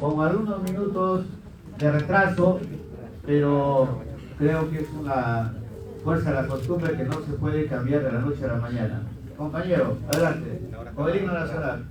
con algunos minutos de retraso, pero creo que es una fuerza de la costumbre que no se puede cambiar de la noche a la mañana. Compañero, adelante, con el himno nacional.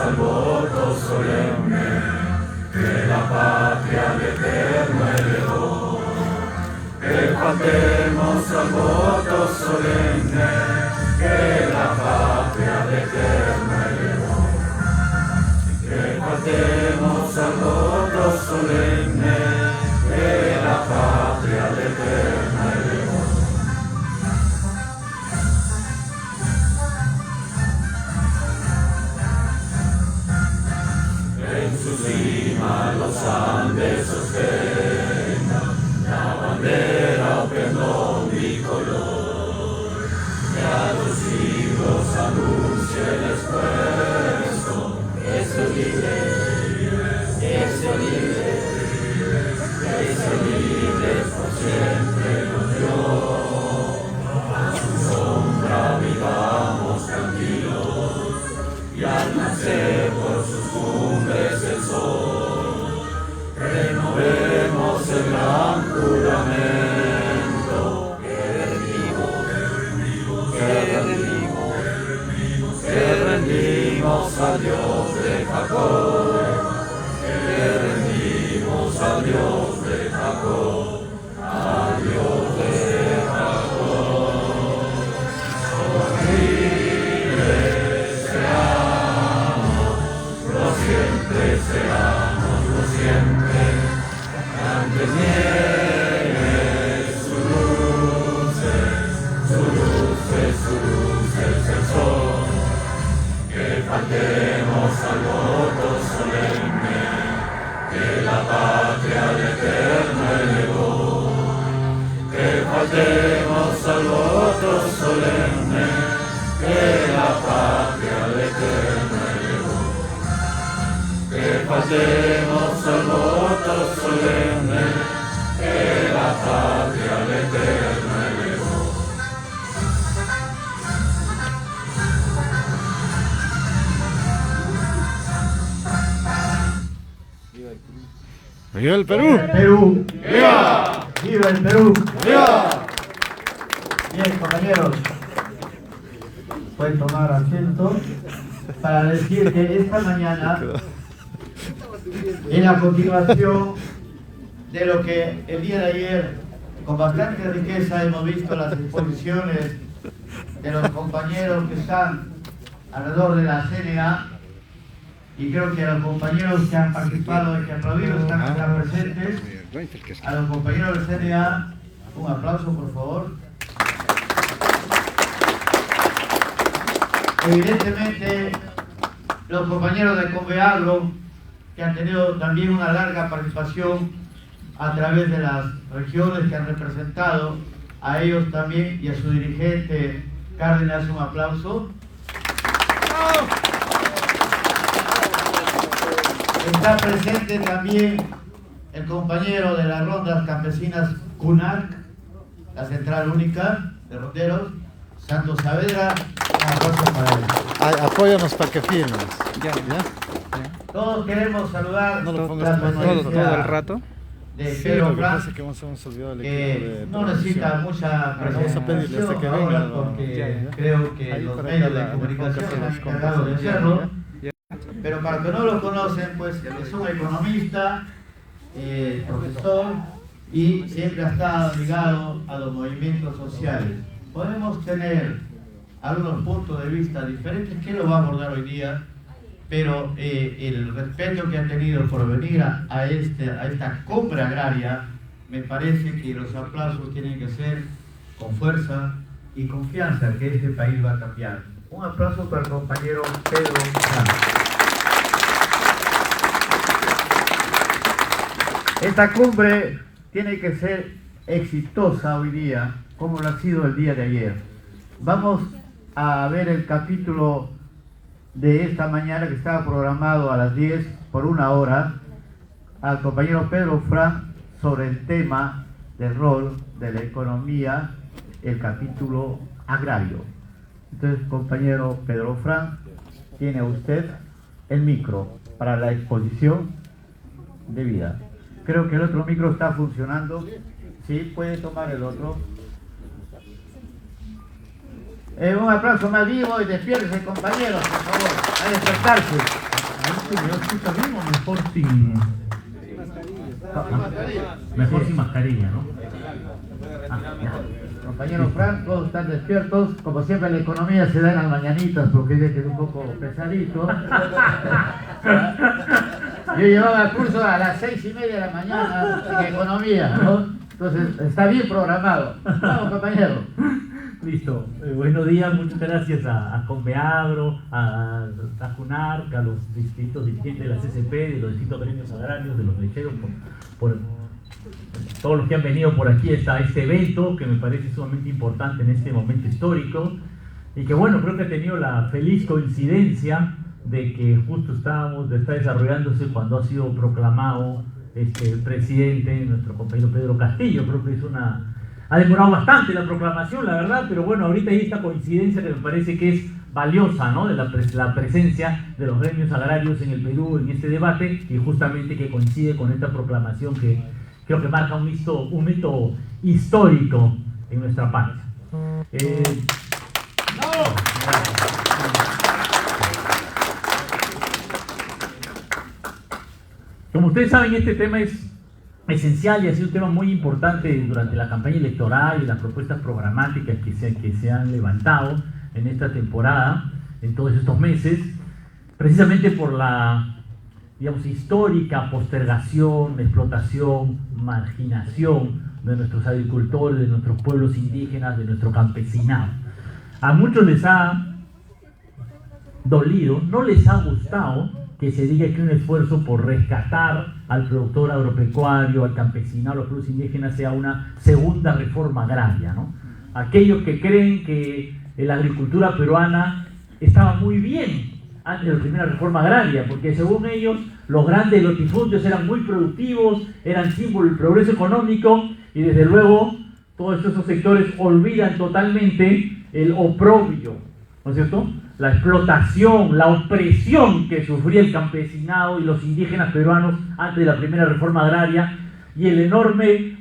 Al voto solemne que la patria al eterno heredó. Que faltemos al voto solemne que la patria al eterno heredó. Que faltemos al voto solemne que la patria al eterno heredó. En su cima los Andes sostengan la bandera o pendón bicolor, que a los siglos anuncia el esfuerzo, que se libre, que se libre, que se libre por siempre nos dio. A su sombra vivamos tranquilos y al nacer por sus cumbres el sol, renovemos el gran juramento que rendimos al Dios de Jacob, que rendimos al Dios de Jacob, al Dios de Jacob. Libres seamos, lo siempre seamos, lo siempre, antes niegue su luces, el sol. Que faltemos al voto solemne que la patria al eterno elevó. Que faltemos al voto solemne que la patria al eterno elevó. Que faltemos al voto solemne que la patria al eterno elevó. ¡Viva el Perú! Perú. ¡Viva! ¡Viva el Perú! ¡Viva! Bien, compañeros, pueden tomar asiento para decir que esta mañana, en la continuación de lo que el día de ayer, con bastante riqueza, hemos visto las exposiciones de los compañeros que están alrededor de la CNA, y creo que a los compañeros que han participado y que aplaudido están presentes. A los compañeros del CNA, un aplauso por favor. Evidentemente, los compañeros de Conveagro, que han tenido también una larga participación a través de las regiones que han representado, a ellos también y a su dirigente Cárdenas, un aplauso. Está presente también el compañero de las rondas campesinas CUNAC, la central única de ronderos, Santos Saavedra, un aplauso para él. Apóyanos para que firmes. Ya. Todos queremos saludar No lo la pongas presencia Todo el rato. de Sí, Pedro lo que Frank, pasa es que hemos olvidado el que equipo de no necesita producción. mucha Vamos a pedirle hasta que presentación ahora venga, porque ya. creo que Ahí los para medios que de la comunicación se se han los encargado de compre. hacerlo. Ya. Pero para los que no lo conocen, pues es un economista, profesor, y siempre ha estado ligado a los movimientos sociales. Podemos tener algunos puntos de vista diferentes que lo va a abordar hoy día, pero el respeto que ha tenido por venir a esta cumbre agraria, me parece que los aplausos tienen que ser con fuerza y confianza que este país va a cambiar. Un aplauso para el compañero Pedro Frank. Esta cumbre tiene que ser exitosa hoy día, como lo ha sido el día de ayer. Vamos a ver el capítulo de esta mañana que estaba programado a las 10 por 1 hora al compañero Pedro Fran sobre el tema del rol de la economía, el capítulo agrario. Entonces, compañero Pedro Fran, tiene usted el micro para la exposición debida. Creo que el otro micro está funcionando. Sí, puede tomar el otro. Un aplauso más vivo y despiértese, compañeros, por favor, a despertarse. ¿Yo escucho bien o mejor sin mejor sin mascarilla, no? Compañero Fran, todos están despiertos. Como siempre, la economía se da en las mañanitas porque dice que es un poco pesadito. Yo llevaba el curso a las 6:30 de la mañana en economía, ¿no? Entonces, está bien programado. Vamos, compañero. Listo. Buenos días, muchas gracias a Conveagro, a Junarc, a los distintos dirigentes de la CCP, de los distintos gremios agrarios, de los lecheros, por todos los que han venido por aquí a este evento, que me parece sumamente importante en este momento histórico, y que bueno, creo que ha tenido la feliz coincidencia de que justo está desarrollándose cuando ha sido proclamado el presidente, nuestro compañero Pedro Castillo. Creo que ha demorado bastante la proclamación, la verdad, pero bueno, ahorita hay esta coincidencia que me parece que es valiosa, ¿no? De la presencia de los gremios agrarios en el Perú en este debate, y justamente que coincide con esta proclamación que creo que marca un hito histórico en nuestra patria. Como ustedes saben, este tema es esencial y ha sido un tema muy importante durante la campaña electoral y las propuestas programáticas que se han levantado en esta temporada, en todos estos meses, precisamente por la, digamos, histórica postergación, explotación, marginación de nuestros agricultores, de nuestros pueblos indígenas, de nuestro campesinado. A muchos les ha dolido, no les ha gustado que se diga que un esfuerzo por rescatar al productor agropecuario, al campesinado, a los pueblos indígenas sea una segunda reforma agraria, ¿no? Aquellos que creen que la agricultura peruana estaba muy bien antes de la primera reforma agraria, porque según ellos los grandes latifundios eran muy productivos, eran símbolo del progreso económico, y desde luego todos esos sectores olvidan totalmente el oprobio, ¿no es cierto?, la explotación, la opresión que sufría el campesinado y los indígenas peruanos antes de la primera reforma agraria, y el enorme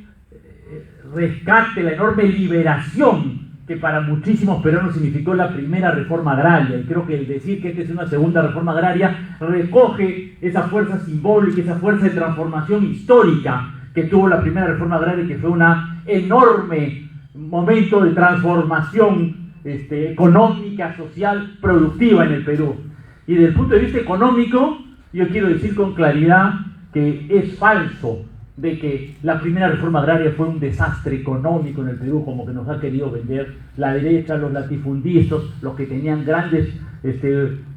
rescate, la enorme liberación que para muchísimos peruanos significó la primera reforma agraria. Y creo que el decir que esta es una segunda reforma agraria recoge esa fuerza simbólica, esa fuerza de transformación histórica que tuvo la primera reforma agraria, que fue un enorme momento de transformación económica, social, productiva en el Perú. Y desde el punto de vista económico, yo quiero decir con claridad que es falso de que la primera reforma agraria fue un desastre económico en el Perú, como que nos ha querido vender la derecha, los latifundistas, los que tenían grandes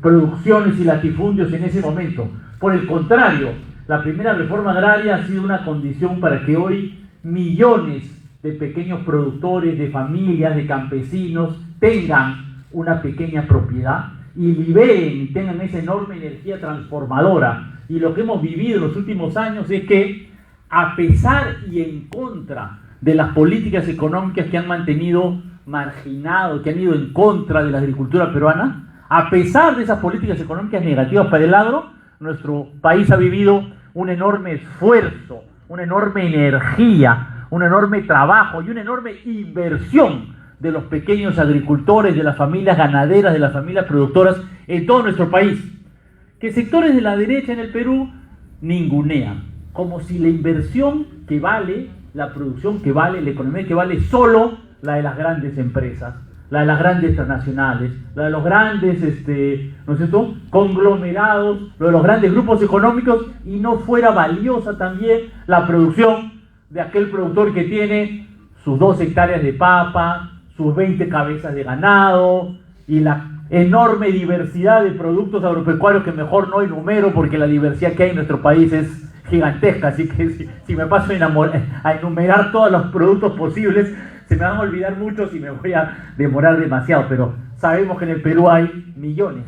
producciones y latifundios en ese momento. Por el contrario, la primera reforma agraria ha sido una condición para que hoy millones de pequeños productores, de familias, de campesinos, tengan una pequeña propiedad y liberen y tengan esa enorme energía transformadora. Y lo que hemos vivido en los últimos años es que, a pesar y en contra de las políticas económicas que han mantenido marginado, que han ido en contra de la agricultura peruana, a pesar de esas políticas económicas negativas para el agro, nuestro país ha vivido un enorme esfuerzo, una enorme energía, un enorme trabajo y una enorme inversión de los pequeños agricultores, de las familias ganaderas, de las familias productoras en todo nuestro país, que sectores de la derecha en el Perú ningunean, como si la inversión que vale, la producción que vale, la economía que vale, solo la de las grandes empresas, la de las grandes transnacionales, la de los grandes ¿no es cierto?, conglomerados, lo de los grandes grupos económicos, y no fuera valiosa también la producción de aquel productor que tiene sus 2 hectáreas de papa, sus 20 cabezas de ganado y la enorme diversidad de productos agropecuarios que mejor no enumero porque la diversidad que hay en nuestro país es gigantesca, así que si me paso a enumerar todos los productos posibles, se me van a olvidar muchos y me voy a demorar demasiado, pero sabemos que en el Perú hay millones,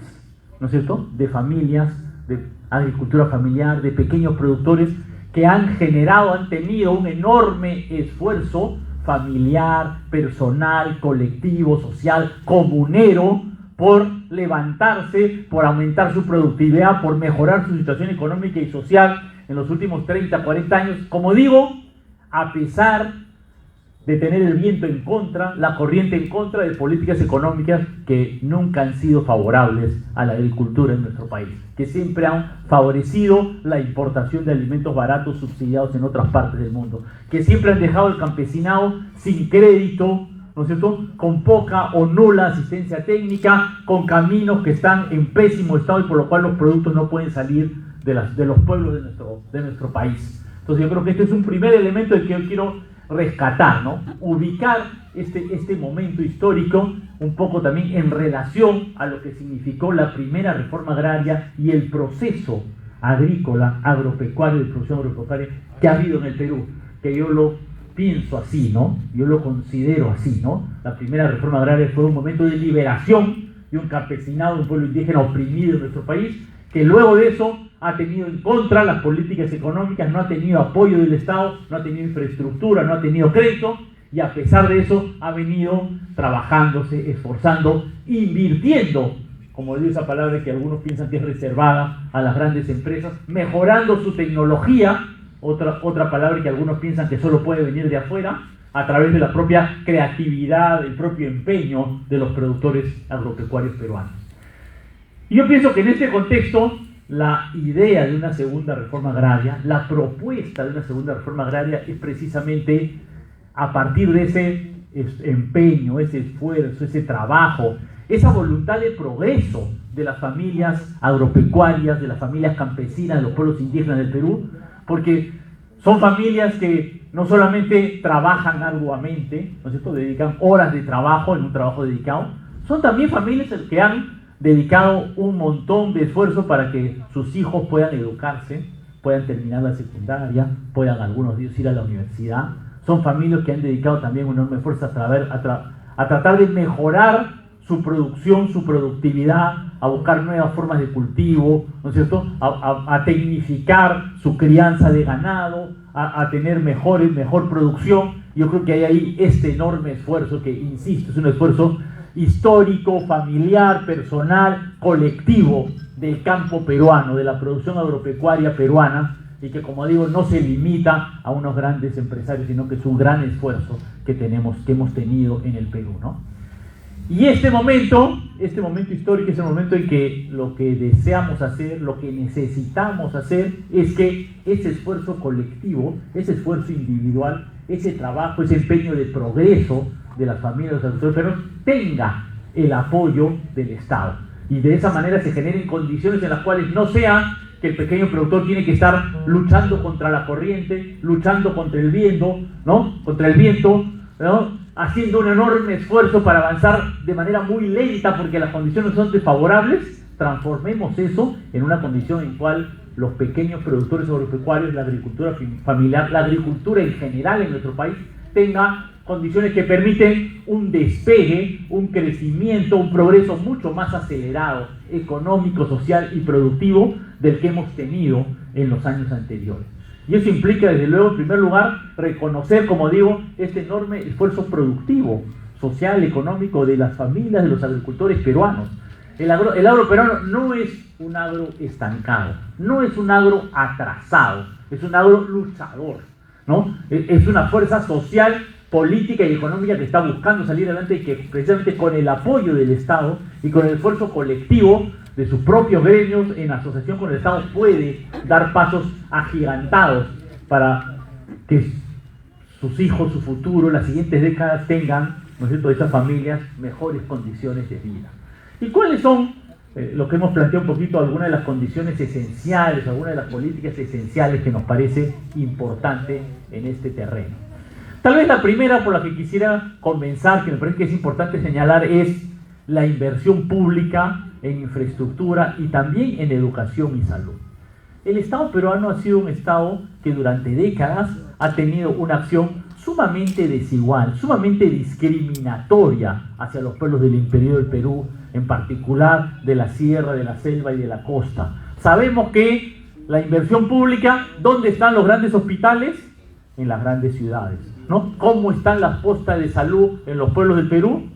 ¿no es cierto?, de familias, de agricultura familiar, de pequeños productores que han tenido un enorme esfuerzo familiar, personal, colectivo, social, comunero, por levantarse, por aumentar su productividad, por mejorar su situación económica y social en los últimos 30, 40 años, como digo, a pesar de tener el viento en contra, la corriente en contra de políticas económicas que nunca han sido favorables a la agricultura en nuestro país, que siempre han favorecido la importación de alimentos baratos subsidiados en otras partes del mundo, que siempre han dejado al campesinado sin crédito, ¿no es cierto?, con poca o nula asistencia técnica, con caminos que están en pésimo estado y por lo cual los productos no pueden salir de los pueblos de nuestro país. Entonces yo creo que este es un primer elemento del que yo quiero rescatar, ¿no? Ubicar este momento histórico un poco también en relación a lo que significó la primera reforma agraria y el proceso agrícola, agropecuario, de producción agropecuaria que ha habido en el Perú, que yo lo pienso así, ¿no? Yo lo considero así, ¿no? La primera reforma agraria fue un momento de liberación de un campesinado, de un pueblo indígena oprimido en nuestro país, que luego de eso ha tenido en contra las políticas económicas, no ha tenido apoyo del Estado, no ha tenido infraestructura, no ha tenido crédito, y a pesar de eso ha venido trabajándose, esforzando, invirtiendo, como digo esa palabra que algunos piensan que es reservada a las grandes empresas, mejorando su tecnología, otra palabra que algunos piensan que solo puede venir de afuera, a través de la propia creatividad, el propio empeño de los productores agropecuarios peruanos. Y yo pienso que en este contexto, la idea de una segunda reforma agraria, la propuesta de una segunda reforma agraria es precisamente a partir de ese empeño, ese esfuerzo, ese trabajo, esa voluntad de progreso de las familias agropecuarias, de las familias campesinas, de los pueblos indígenas del Perú, porque son familias que no solamente trabajan arduamente, ¿no es cierto?, dedican horas de trabajo en un trabajo dedicado, son también familias que han dedicado un montón de esfuerzo para que sus hijos puedan educarse, puedan terminar la secundaria, puedan algunos de ellos ir a la universidad. Son familias que han dedicado también un enorme esfuerzo a tratar de mejorar su producción, su productividad, a buscar nuevas formas de cultivo, ¿no es cierto?, a tecnificar su crianza de ganado, a tener mejor producción. Yo creo que hay ahí este enorme esfuerzo que, insisto, es un esfuerzo histórico, familiar, personal, colectivo del campo peruano, de la producción agropecuaria peruana, y que, como digo, no se limita a unos grandes empresarios, sino que es un gran esfuerzo que hemos tenido en el Perú, ¿no? Y este momento histórico es el momento en que lo que deseamos hacer, lo que necesitamos hacer, es que ese esfuerzo colectivo, ese esfuerzo individual, ese trabajo, ese empeño de progreso de las familias de los agricultores peruanos tenga el apoyo del Estado. Y de esa manera se generen condiciones en las cuales no sea que el pequeño productor tiene que estar luchando contra la corriente, luchando contra el viento, ¿no? Haciendo un enorme esfuerzo para avanzar de manera muy lenta porque las condiciones son desfavorables. Transformemos eso en una condición en cual los pequeños productores agropecuarios, la agricultura familiar, la agricultura en general en nuestro país, tenga condiciones que permiten un despegue, un crecimiento, un progreso mucho más acelerado, económico, social y productivo del que hemos tenido en los años anteriores. Y eso implica, desde luego, en primer lugar, reconocer, como digo, este enorme esfuerzo productivo, social, económico de las familias, de los agricultores peruanos. El agro peruano no es un agro estancado, no es un agro atrasado, es un agro luchador, ¿no? Es una fuerza social, política y económica que está buscando salir adelante y que precisamente con el apoyo del Estado y con el esfuerzo colectivo de sus propios gremios en asociación con el Estado puede dar pasos agigantados para que sus hijos, su futuro, las siguientes décadas tengan, ¿no es cierto?, esas familias mejores condiciones de vida. ¿Y cuáles son, lo que hemos planteado un poquito, algunas de las condiciones esenciales, algunas de las políticas esenciales que nos parece importante en este terreno? Tal vez la primera por la que quisiera comenzar, que me parece que es importante señalar, es la inversión pública en infraestructura y también en educación y salud. El Estado peruano ha sido un Estado que durante décadas ha tenido una acción sumamente desigual, sumamente discriminatoria hacia los pueblos del interior del Perú, en particular de la sierra, de la selva y de la costa. Sabemos que la inversión pública, ¿dónde están los grandes hospitales? En las grandes ciudades, ¿no? ¿Cómo están las postas de salud en los pueblos del Perú?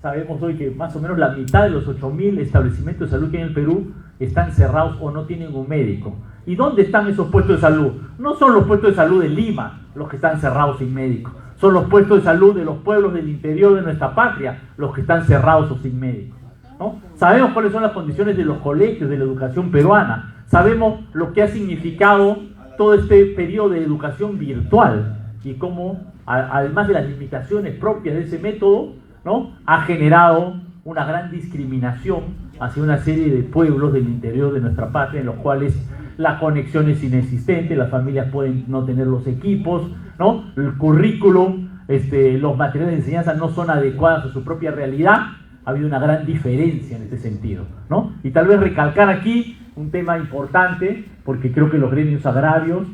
Sabemos hoy que más o menos la mitad de los 8.000 establecimientos de salud que hay en el Perú están cerrados o no tienen un médico. ¿Y dónde están esos puestos de salud? No son los puestos de salud de Lima los que están cerrados sin médico. Son los puestos de salud de los pueblos del interior de nuestra patria los que están cerrados o sin médico, ¿no? Sabemos cuáles son las condiciones de los colegios, de la educación peruana. Sabemos lo que ha significado todo este periodo de educación virtual y cómo, además de las limitaciones propias de ese método, ¿no?, ha generado una gran discriminación hacia una serie de pueblos del interior de nuestra patria en los cuales la conexión es inexistente, las familias pueden no tener los equipos, ¿no?, el currículum, los materiales de enseñanza no son adecuados a su propia realidad. Ha habido una gran diferencia en este sentido, ¿no? Y tal vez recalcar aquí un tema importante, porque creo que los gremios agrarios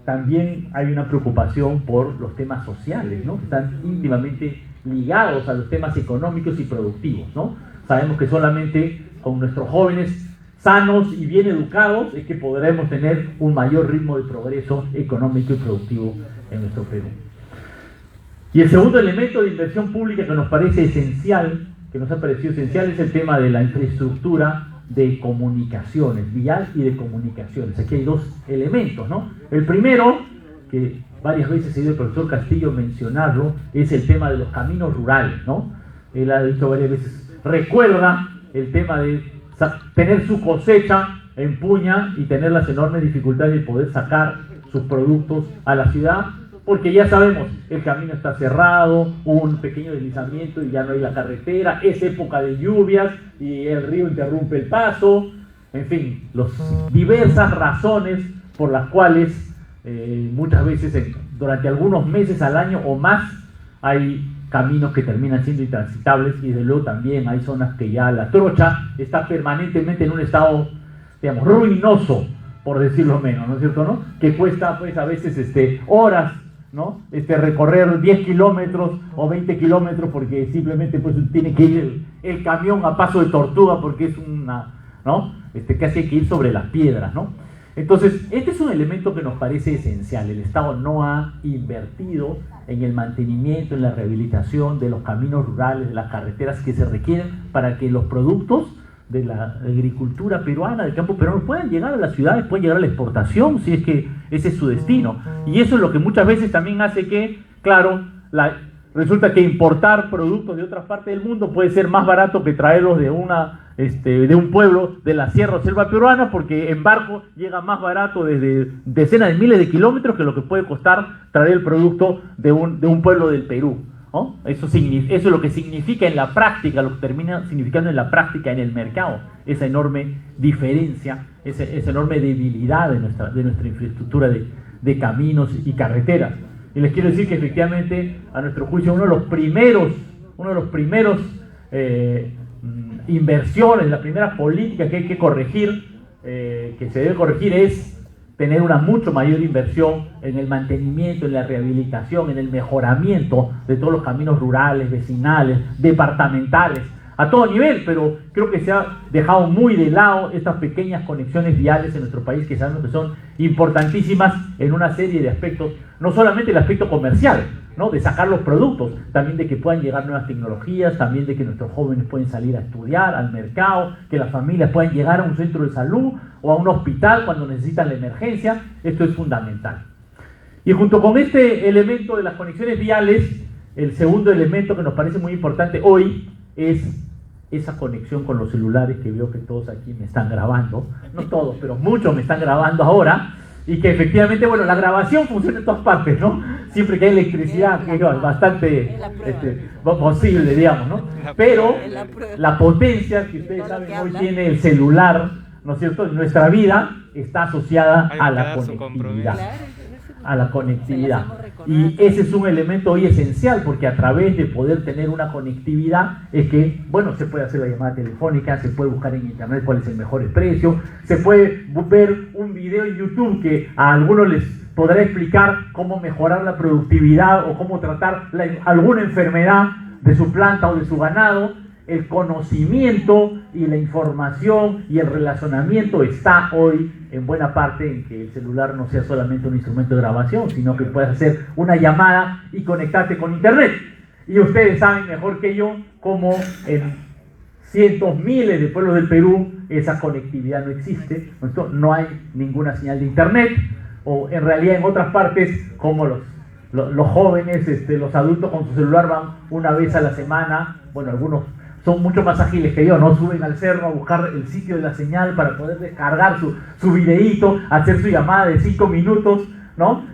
también hay una preocupación por los temas sociales, ¿no?, que están íntimamente ligados a los temas económicos y productivos, ¿no? Sabemos que solamente con nuestros jóvenes sanos y bien educados es que podremos tener un mayor ritmo de progreso económico y productivo en nuestro Perú. Y el segundo elemento de inversión pública que nos parece esencial, que nos ha parecido esencial, es el tema de la infraestructura de comunicaciones, vial y de comunicaciones. Aquí hay dos elementos, ¿no? El primero, que varias veces he oído el profesor Castillo mencionarlo, es el tema de los caminos rurales, ¿no? Él ha dicho varias veces, recuerda el tema de tener su cosecha en Puña y tener las enormes dificultades de poder sacar sus productos a la ciudad, porque ya sabemos, el camino está cerrado, hubo un pequeño deslizamiento y ya no hay la carretera, es época de lluvias y el río interrumpe el paso, en fin, diversas razones por las cuales muchas veces durante algunos meses al año o más hay caminos que terminan siendo intransitables y desde luego también hay zonas que ya la trocha está permanentemente en un estado, digamos, ruinoso, por decirlo menos, ¿no es cierto?, ¿no? Que cuesta pues a veces horas, ¿no?, recorrer 10 kilómetros o 20 kilómetros porque simplemente pues tiene que ir el camión a paso de tortuga porque es una, ¿no?, casi hay que ir sobre las piedras, ¿no? Entonces, este es un elemento que nos parece esencial. El Estado no ha invertido en el mantenimiento, en la rehabilitación de los caminos rurales, de las carreteras que se requieren para que los productos de la agricultura peruana, del campo peruano, puedan llegar a las ciudades, puedan llegar a la exportación, si es que ese es su destino. Y eso es lo que muchas veces también hace que, claro, resulta que importar productos de otras partes del mundo puede ser más barato que traerlos de un pueblo de la sierra o selva peruana, porque en barco llega más barato desde decenas de miles de kilómetros que lo que puede costar traer el producto de un pueblo del Perú, ¿no? Eso es lo que significa en la práctica, lo que termina significando en la práctica, en el mercado, esa enorme diferencia, esa enorme debilidad de nuestra infraestructura de caminos y carreteras. Y les quiero decir que efectivamente, a nuestro juicio, uno de los primeros inversiones, la primera política que hay que corregir, que se debe corregir, es tener una mucho mayor inversión en el mantenimiento, en la rehabilitación, en el mejoramiento de todos los caminos rurales, vecinales, departamentales, a todo nivel, pero creo que se ha dejado muy de lado estas pequeñas conexiones viales en nuestro país que sabemos que son importantísimas en una serie de aspectos, no solamente el aspecto comercial, ¿no?, de sacar los productos, también de que puedan llegar nuevas tecnologías, también de que nuestros jóvenes pueden salir a estudiar, al mercado, que las familias puedan llegar a un centro de salud o a un hospital cuando necesitan la emergencia. Esto es fundamental. Y junto con este elemento de las conexiones viales, el segundo elemento que nos parece muy importante hoy es esa conexión con los celulares, que veo que todos aquí me están grabando, no todos, pero muchos me están grabando ahora, y que efectivamente, bueno, la grabación funciona en todas partes, ¿no? Siempre que hay electricidad, que es bastante posible, digamos, ¿no? Pero la potencia que ustedes saben hoy tiene el celular, ¿no es cierto?, nuestra vida está asociada a la conectividad. a la conectividad. Y ese es un elemento hoy esencial, porque a través de poder tener una conectividad es que, bueno, se puede hacer la llamada telefónica, se puede buscar en internet cuál es el mejor precio, se puede ver un video en YouTube que a algunos les podrá explicar cómo mejorar la productividad o cómo tratar alguna enfermedad de su planta o de su ganado. El conocimiento y la información y el relacionamiento está hoy en buena parte en que el celular no sea solamente un instrumento de grabación, sino que puedas hacer una llamada y conectarte con internet. Y ustedes saben mejor que yo cómo en cientos, miles de pueblos del Perú esa conectividad no existe, no hay ninguna señal de internet, o en realidad en otras partes como los jóvenes, los adultos con su celular van una vez a la semana, bueno, algunos son mucho más ágiles que yo, ¿no? Suben al cerro a buscar el sitio de la señal para poder descargar su videíto, hacer su llamada de 5 minutos, ¿no?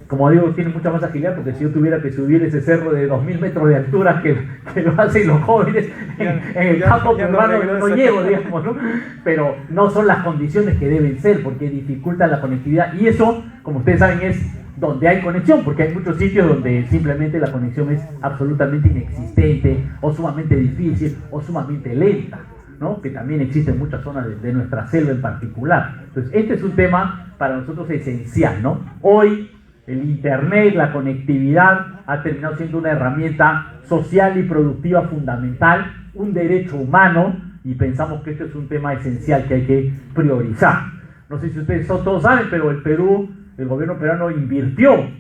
Como digo, tiene mucha más agilidad, porque si yo tuviera que subir ese cerro de 2000 metros de altura que lo hacen los jóvenes en el campo urbano, no llego, digamos, ¿no? Pero no son las condiciones que deben ser, porque dificultan la conectividad. Y eso, como ustedes saben, es donde hay conexión, porque hay muchos sitios donde simplemente la conexión es absolutamente inexistente, o sumamente difícil, o sumamente lenta, ¿no? Que también existe en muchas zonas de nuestra selva en particular. Entonces, este es un tema para nosotros esencial, ¿no? Hoy, el internet, la conectividad, ha terminado siendo una herramienta social y productiva fundamental, un derecho humano, y pensamos que este es un tema esencial que hay que priorizar. No sé si ustedes todos saben, pero el Perú, el gobierno peruano invirtió,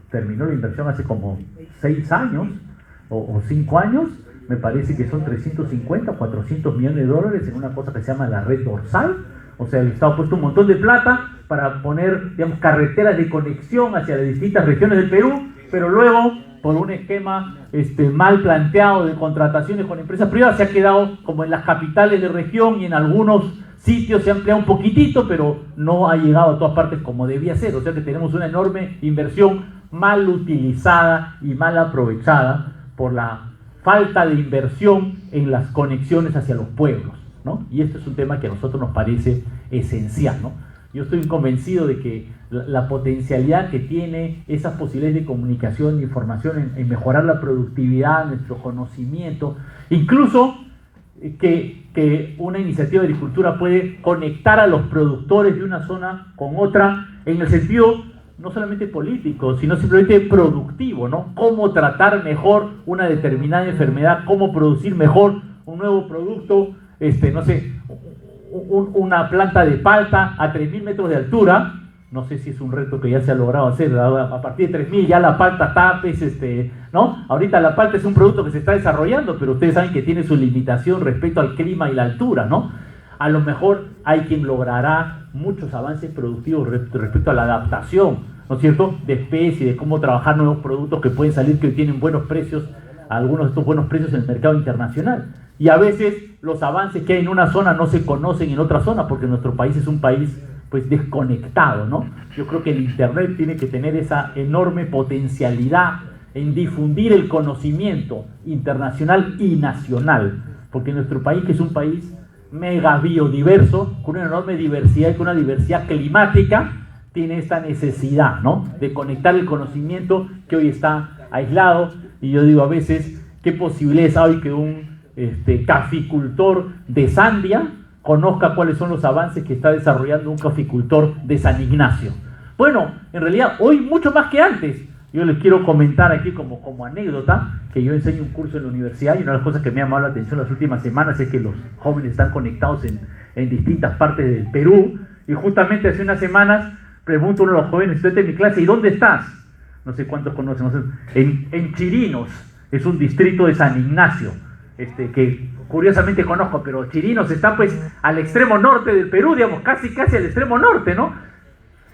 terminó la inversión hace como 6 años, o 5 años, me parece que son 350 o 400 millones de dólares en una cosa que se llama la red dorsal. O sea, el Estado ha puesto un montón de plata para poner, digamos, carreteras de conexión hacia las distintas regiones del Perú, pero luego, por un esquema mal planteado de contrataciones con empresas privadas, se ha quedado como en las capitales de región, y en algunos sitios se ha ampliado un poquitito, pero no ha llegado a todas partes como debía ser. O sea que tenemos una enorme inversión mal utilizada y mal aprovechada por la falta de inversión en las conexiones hacia los pueblos, ¿no? Y este es un tema que a nosotros nos parece esencial, ¿no? Yo estoy convencido de que la potencialidad que tiene esas posibilidades de comunicación, de información, en mejorar la productividad, nuestro conocimiento, incluso que una iniciativa de agricultura puede conectar a los productores de una zona con otra, en el sentido no solamente político, sino simplemente productivo, ¿no? Cómo tratar mejor una determinada enfermedad, cómo producir mejor un nuevo producto, una planta de palta a 3000 metros de altura. No sé si es un reto que ya se ha logrado hacer. A partir de 3000 ya la palta está, ¿no? Ahorita la palta es un producto que se está desarrollando, pero ustedes saben que tiene su limitación respecto al clima y la altura, ¿no? A lo mejor hay quien logrará muchos avances productivos respecto a la adaptación, ¿no es cierto?, de especies, de cómo trabajar nuevos productos que pueden salir, que hoy tienen buenos precios, algunos de estos buenos precios en el mercado internacional. Y a veces los avances que hay en una zona no se conocen en otra zona, porque nuestro país es un país pues desconectado, ¿no? Yo creo que el internet tiene que tener esa enorme potencialidad en difundir el conocimiento internacional y nacional, porque nuestro país, que es un país mega biodiverso, con una enorme diversidad y con una diversidad climática, tiene esta necesidad, ¿no?, de conectar el conocimiento que hoy está aislado. Y yo digo a veces, ¿qué posibilidades hay que un caficultor de Sandia conozca cuáles son los avances que está desarrollando un caficultor de San Ignacio? Bueno, en realidad hoy mucho más que antes. Yo les quiero comentar aquí como anécdota que yo enseño un curso en la universidad, y una de las cosas que me ha llamado la atención las últimas semanas es que los jóvenes están conectados en distintas partes del Perú, y justamente hace unas semanas pregunto a uno de los jóvenes estudiantes de mi clase: ¿y dónde estás? No sé cuántos conocen, en Chirinos, es un distrito de San Ignacio, que curiosamente conozco, pero Chirinos está pues al extremo norte del Perú, digamos, casi al extremo norte, ¿no?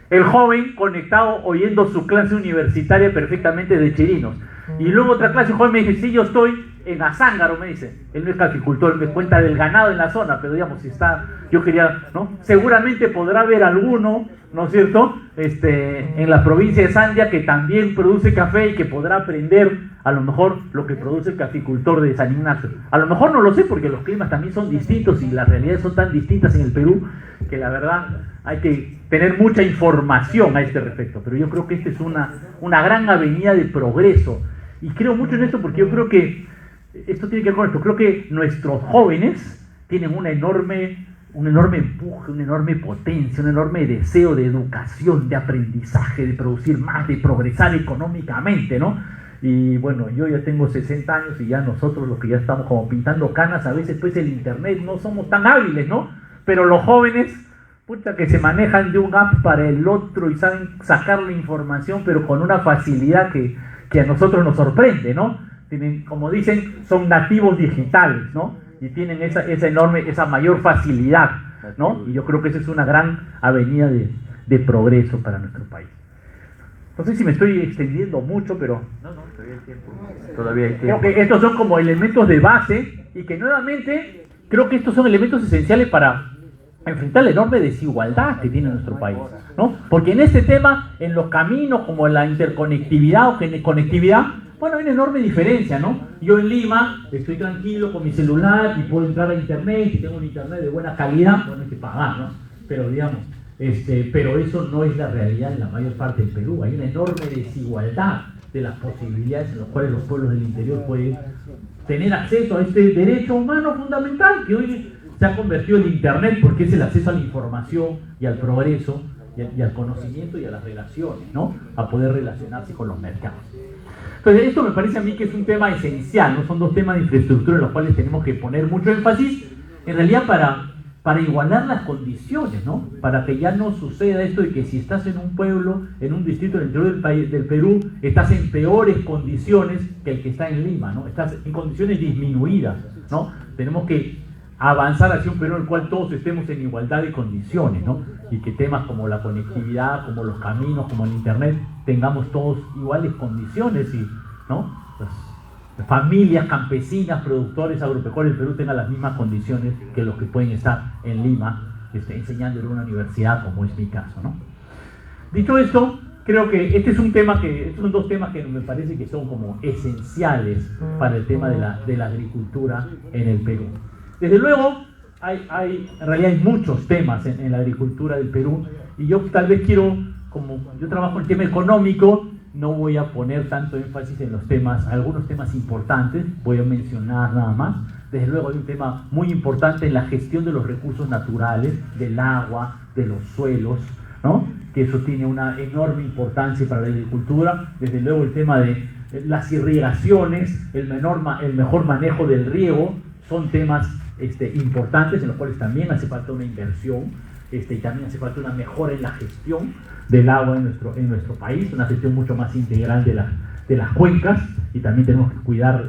El joven conectado oyendo su clase universitaria perfectamente de Chirinos. Y luego otra clase, el joven me dice: sí, yo estoy en Azángaro, me dice. Él no es caficultor, me cuenta del ganado en la zona, pero digamos, si está, yo quería, ¿no? Seguramente podrá haber alguno, ¿no es cierto?, en la provincia de Sandia que también produce café y que podrá aprender a lo mejor lo que produce el caficultor de San Ignacio. A lo mejor no lo sé, porque los climas también son distintos y las realidades son tan distintas en el Perú que la verdad hay que tener mucha información a este respecto, pero yo creo que esta es una gran avenida de progreso. Y creo mucho en esto porque yo creo que esto tiene que ver con esto. Creo que nuestros jóvenes tienen un enorme empuje, una enorme potencia, un enorme deseo de educación, de aprendizaje, de producir más, de progresar económicamente, ¿no? Y bueno, yo ya tengo 60 años y ya nosotros los que ya estamos como pintando canas, a veces pues el internet no somos tan hábiles, ¿no? Pero los jóvenes, pucha, que se manejan de un app para el otro y saben sacar la información, pero con una facilidad que a nosotros nos sorprende, ¿no? Tienen, como dicen, son nativos digitales, ¿no? Y tienen esa mayor facilidad, ¿no? Y yo creo que esa es una gran avenida de progreso para nuestro país. No sé si me estoy extendiendo mucho, pero no, todavía hay tiempo. Todavía hay tiempo. Creo que estos son como elementos de base y que nuevamente creo que estos son elementos esenciales para enfrentar la enorme desigualdad que tiene nuestro país, ¿no? Porque en este tema, en los caminos como la interconectividad o conectividad, bueno, hay una enorme diferencia, ¿no? Yo en Lima estoy tranquilo con mi celular y puedo entrar a internet y tengo un internet de buena calidad, bueno, hay que pagar, ¿no? Pero digamos, pero eso no es la realidad en la mayor parte del Perú. Hay una enorme desigualdad de las posibilidades en las cuales los pueblos del interior pueden tener acceso a este derecho humano fundamental que hoy se ha convertido en internet, porque es el acceso a la información y al progreso y al conocimiento y a las relaciones, ¿no? A poder relacionarse con los mercados. Entonces, esto me parece a mí que es un tema esencial, ¿no? Son dos temas de infraestructura en los cuales tenemos que poner mucho énfasis, en realidad para igualar las condiciones, ¿no? Para que ya no suceda esto de que si estás en un pueblo, en un distrito del interior del Perú, estás en peores condiciones que el que está en Lima, ¿no? Estás en condiciones disminuidas, ¿no? Tenemos que avanzar hacia un Perú en el cual todos estemos en igualdad de condiciones, ¿no? Y que temas como la conectividad, como los caminos, como el internet, tengamos todos iguales condiciones y, ¿no? Las familias campesinas, productores agropecuarios del Perú tengan las mismas condiciones que los que pueden estar en Lima enseñando en una universidad, como es mi caso, ¿no? Dicho esto, creo que estos son dos temas que me parece que son como esenciales para el tema de la agricultura en el Perú. Desde luego, en realidad hay muchos temas en la agricultura del Perú y yo tal vez como yo trabajo en el tema económico, no voy a poner tanto énfasis en algunos temas importantes, voy a mencionar nada más. Desde luego hay un tema muy importante en la gestión de los recursos naturales, del agua, de los suelos, ¿no? Que eso tiene una enorme importancia para la agricultura. Desde luego el tema de las irrigaciones, el mejor manejo del riego, son temas importantes en los cuales también hace falta una inversión y también hace falta una mejora en la gestión del agua en nuestro país, una gestión mucho más integral de las cuencas, y también tenemos que cuidar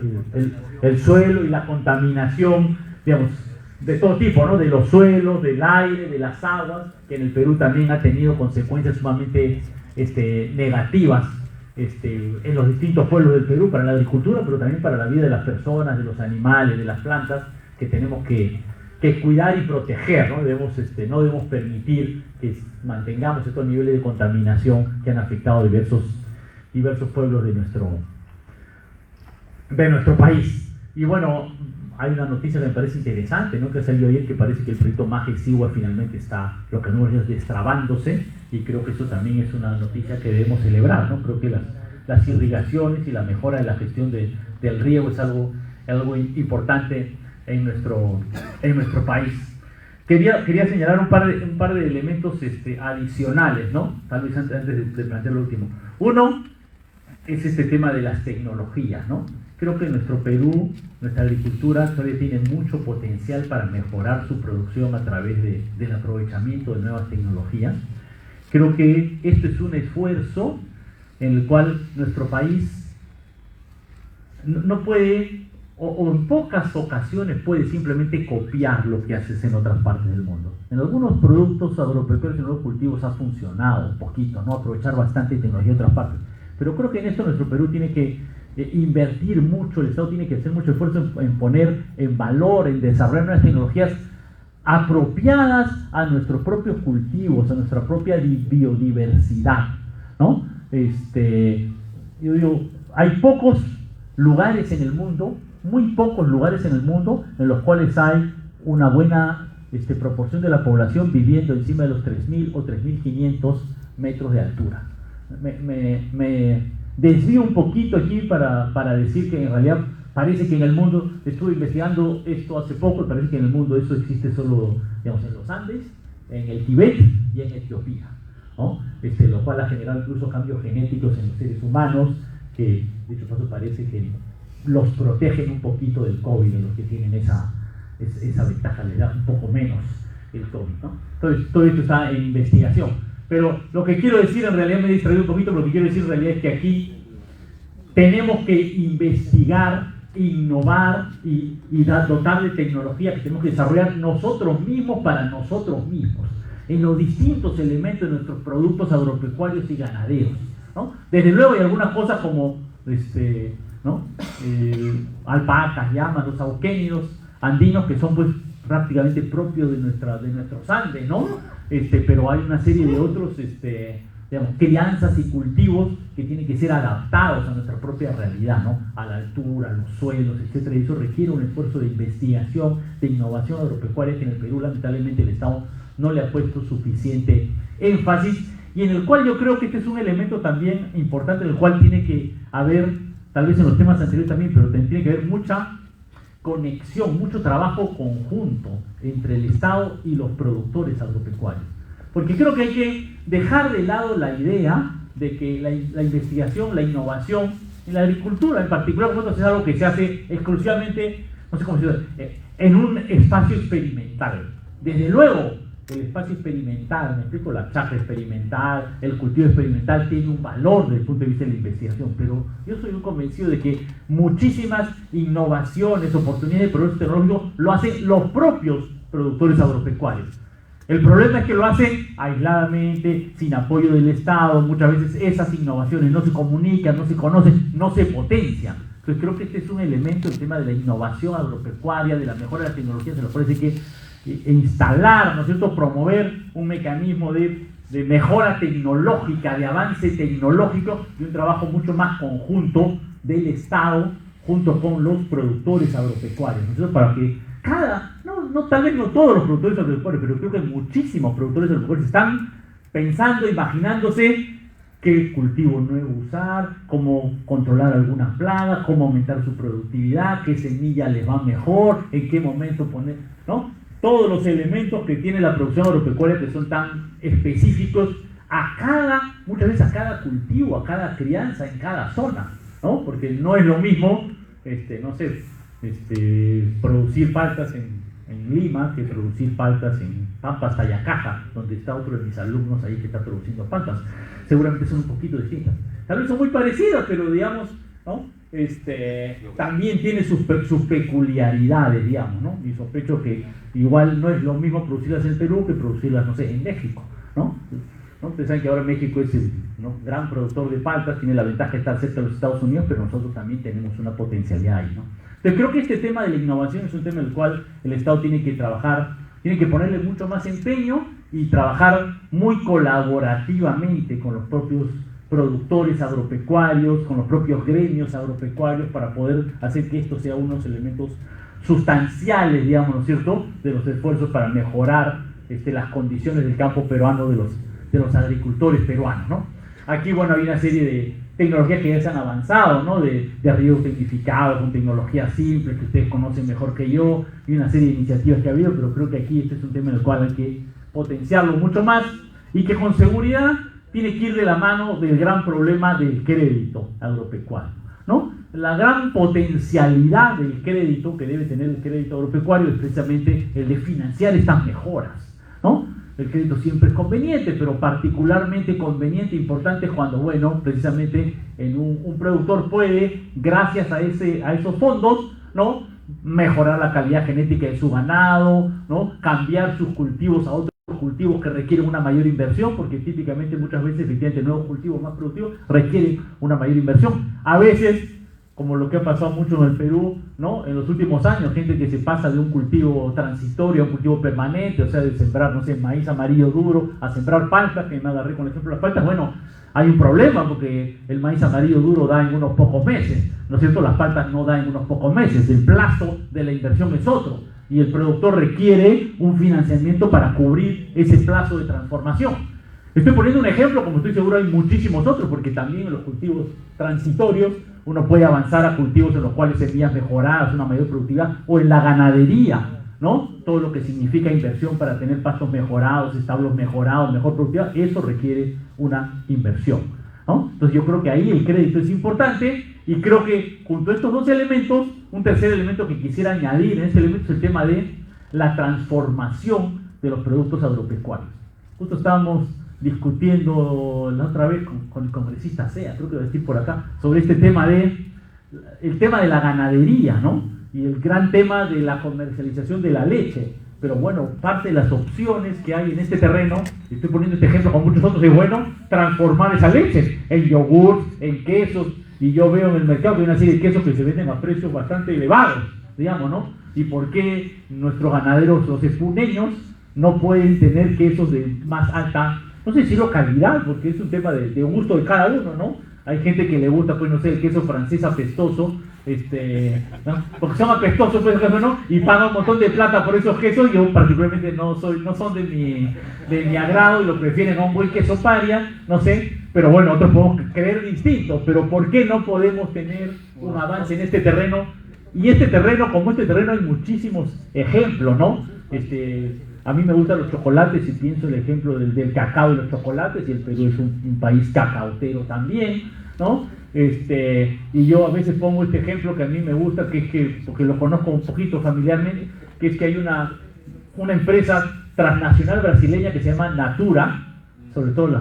el suelo y la contaminación, digamos, de todo tipo, ¿no? De los suelos, del aire, de las aguas, que en el Perú también ha tenido consecuencias sumamente negativas en los distintos pueblos del Perú para la agricultura, pero también para la vida de las personas, de los animales, de las plantas, que tenemos que cuidar y proteger, ¿no? No debemos permitir que mantengamos estos niveles de contaminación que han afectado diversos pueblos de nuestro país. Y bueno, hay una noticia que me parece interesante, ¿no? Que salió ayer, que parece que el proyecto Maje-Sigua finalmente está, lo que no es destrabándose, y creo que eso también es una noticia que debemos celebrar, ¿no? Creo que las irrigaciones y la mejora de la gestión del riego es algo importante en nuestro país. Quería señalar un par de elementos adicionales, ¿no? Tal vez antes de plantear lo último. Uno es este tema de las tecnologías, ¿no? Creo que en nuestro Perú, nuestra agricultura todavía tiene mucho potencial para mejorar su producción a través del aprovechamiento de nuevas tecnologías. Creo que esto es un esfuerzo en el cual nuestro país no puede, o en pocas ocasiones puede simplemente copiar lo que haces en otras partes del mundo. En algunos productos agropecuarios y en algunos cultivos ha funcionado un poquito, ¿no? Aprovechar bastante tecnología en otras partes. Pero creo que en esto nuestro Perú tiene que invertir mucho, el Estado tiene que hacer mucho esfuerzo en poner en valor, en desarrollar nuevas tecnologías apropiadas a nuestros propios cultivos, a nuestra propia biodiversidad, ¿no? Yo digo, hay pocos lugares en el mundo, muy pocos lugares en el mundo en los cuales hay una buena proporción de la población viviendo encima de los 3.000 o 3.500 metros de altura. Me desvío un poquito aquí para decir que en realidad parece que en el mundo, estuve investigando esto hace poco, parece que en el mundo eso existe solo, digamos, en los Andes, en el Tíbet y en Etiopía, ¿no? Lo cual ha generado incluso cambios genéticos en los seres humanos, que de hecho paso parece que los protegen un poquito del COVID, de los que tienen esa ventaja, les da un poco menos el COVID, ¿no? Entonces todo esto está en investigación. Pero lo que quiero decir, en realidad me he distraído un poquito, pero lo que quiero decir en realidad es que aquí tenemos que investigar, innovar y dotar de tecnología que tenemos que desarrollar nosotros mismos para nosotros mismos, en los distintos elementos de nuestros productos agropecuarios y ganaderos, ¿no? Desde luego hay algunas cosas como ¿no? Alpacas, llamas, los auquénidos andinos que son pues prácticamente propios de nuestros Andes, ¿no? Pero hay una serie de otros digamos, crianzas y cultivos que tienen que ser adaptados a nuestra propia realidad, ¿no? A la altura, a los suelos, etcétera. Y eso requiere un esfuerzo de investigación, de innovación agropecuaria que en el Perú lamentablemente el Estado no le ha puesto suficiente énfasis, y en el cual yo creo que este es un elemento también importante, en el cual tiene que haber, tal vez en los temas anteriores también, pero tiene que haber mucha conexión, mucho trabajo conjunto entre el Estado y los productores agropecuarios. Porque creo que hay que dejar de lado la idea de que la investigación, la innovación, en la agricultura en particular, es algo que se hace exclusivamente, no sé cómo decirlo, en un espacio experimental. Desde luego, el espacio experimental, me explico, la chacra experimental, el cultivo experimental tiene un valor desde el punto de vista de la investigación, pero yo soy un convencido de que muchísimas innovaciones, oportunidades de progreso tecnológico lo hacen los propios productores agropecuarios. El problema es que lo hacen aisladamente, sin apoyo del Estado. Muchas veces esas innovaciones no se comunican, no se conocen, no se potencian. Entonces creo que este es un elemento, el tema de la innovación agropecuaria, de la mejora de las tecnologías, en lo cual hay que instalar, ¿no es cierto?, promover un mecanismo de mejora tecnológica, de avance tecnológico, y un trabajo mucho más conjunto del Estado junto con los productores agropecuarios, ¿no es cierto?, para que tal vez no todos los productores agropecuarios, pero creo que muchísimos productores agropecuarios están pensando, imaginándose qué cultivo nuevo usar, cómo controlar algunas plagas, cómo aumentar su productividad, qué semilla les va mejor, en qué momento poner, ¿no? Todos los elementos que tiene la producción agropecuaria que son tan específicos muchas veces a cada cultivo, a cada crianza, en cada zona, ¿no? Porque no es lo mismo, producir paltas en Lima que producir paltas en Pampas, Tayacaja, donde está otro de mis alumnos ahí que está produciendo paltas. Seguramente son un poquito distintas. Tal vez son muy parecidas, pero digamos, ¿no? También tiene sus peculiaridades, digamos, ¿no? Y sospecho que igual no es lo mismo producirlas en Perú que producirlas, no sé, en México, ¿no? Ustedes saben que ahora México es el gran productor de paltas, tiene la ventaja de estar cerca de los Estados Unidos, pero nosotros también tenemos una potencialidad ahí, ¿no? Entonces creo que este tema de la innovación es un tema en el cual el Estado tiene que trabajar, tiene que ponerle mucho más empeño y trabajar muy colaborativamente con los propios productores agropecuarios, con los propios gremios agropecuarios, para poder hacer que esto sea unos elementos sustanciales, digamos, ¿no es cierto?, de los esfuerzos para mejorar las condiciones del campo peruano, de los agricultores peruanos, ¿no? Aquí, bueno, hay una serie de tecnologías que ya se han avanzado, ¿no? De riego tecnificado, con tecnologías simples que ustedes conocen mejor que yo, y una serie de iniciativas que ha habido, pero creo que aquí este es un tema en el cual hay que potenciarlo mucho más, y que con seguridad tiene que ir de la mano del gran problema del crédito agropecuario, ¿no? La gran potencialidad del crédito que debe tener el crédito agropecuario es precisamente el de financiar estas mejoras, ¿no? El crédito siempre es conveniente, pero particularmente conveniente e importante cuando, bueno, precisamente un productor puede, gracias a esos fondos, ¿no?, mejorar la calidad genética de su ganado, ¿no?, cambiar sus cultivos a otros cultivos que requieren una mayor inversión, porque típicamente muchas veces efectivamente nuevos cultivos más productivos requieren una mayor inversión. A veces como lo que ha pasado mucho en el Perú, ¿no? En los últimos años, gente que se pasa de un cultivo transitorio a un cultivo permanente, o sea, de sembrar, no sé, maíz amarillo duro, a sembrar paltas, que me agarré con el ejemplo de las paltas. Bueno, hay un problema porque el maíz amarillo duro da en unos pocos meses, ¿no es cierto? Las paltas no dan en unos pocos meses, el plazo de la inversión es otro, y el productor requiere un financiamiento para cubrir ese plazo de transformación. Estoy poniendo un ejemplo, como estoy seguro hay muchísimos otros, porque también en los cultivos transitorios uno puede avanzar a cultivos en los cuales semillas mejoradas, una mayor productividad, o en la ganadería, ¿no? Todo lo que significa inversión para tener pastos mejorados, establos mejorados, mejor productividad, eso requiere una inversión, ¿no? Entonces yo creo que ahí el crédito es importante, y creo que junto a estos dos elementos, un tercer elemento que quisiera añadir en ese elemento es el tema de la transformación de los productos agropecuarios. Justo estábamos discutiendo la otra vez con el congresista Sea, creo que lo decir por acá, sobre este tema el tema de la ganadería, ¿no? Y el gran tema de la comercialización de la leche. Pero bueno, parte de las opciones que hay en este terreno, estoy poniendo este ejemplo con muchos otros, es bueno transformar esa leche en yogur, en quesos, y yo veo en el mercado que hay una serie de quesos que se venden a precios bastante elevados, digamos, ¿no? ¿Y por qué nuestros ganaderos, los espuneños, no pueden tener quesos de más alta, no sé si calidad, porque es un tema de gusto de cada uno, ¿no? Hay gente que le gusta, pues no sé, el queso francés apestoso, ¿no? Porque son apestosos, pues, ¿no? Y pagan un montón de plata por esos quesos. Yo particularmente no son de mi agrado y lo prefieren a un buen queso paria, no sé, pero bueno, otros podemos creer distinto. Pero ¿por qué no podemos tener un avance en este terreno? Y este terreno, como este terreno, hay muchísimos ejemplos, ¿no? A mí me gustan los chocolates y pienso el ejemplo del cacao y los chocolates, y el Perú es un país cacautero también, ¿no? Y yo a veces pongo este ejemplo que a mí me gusta, que es que, porque lo conozco un poquito familiarmente, que es que hay una empresa transnacional brasileña que se llama Natura, sobre todo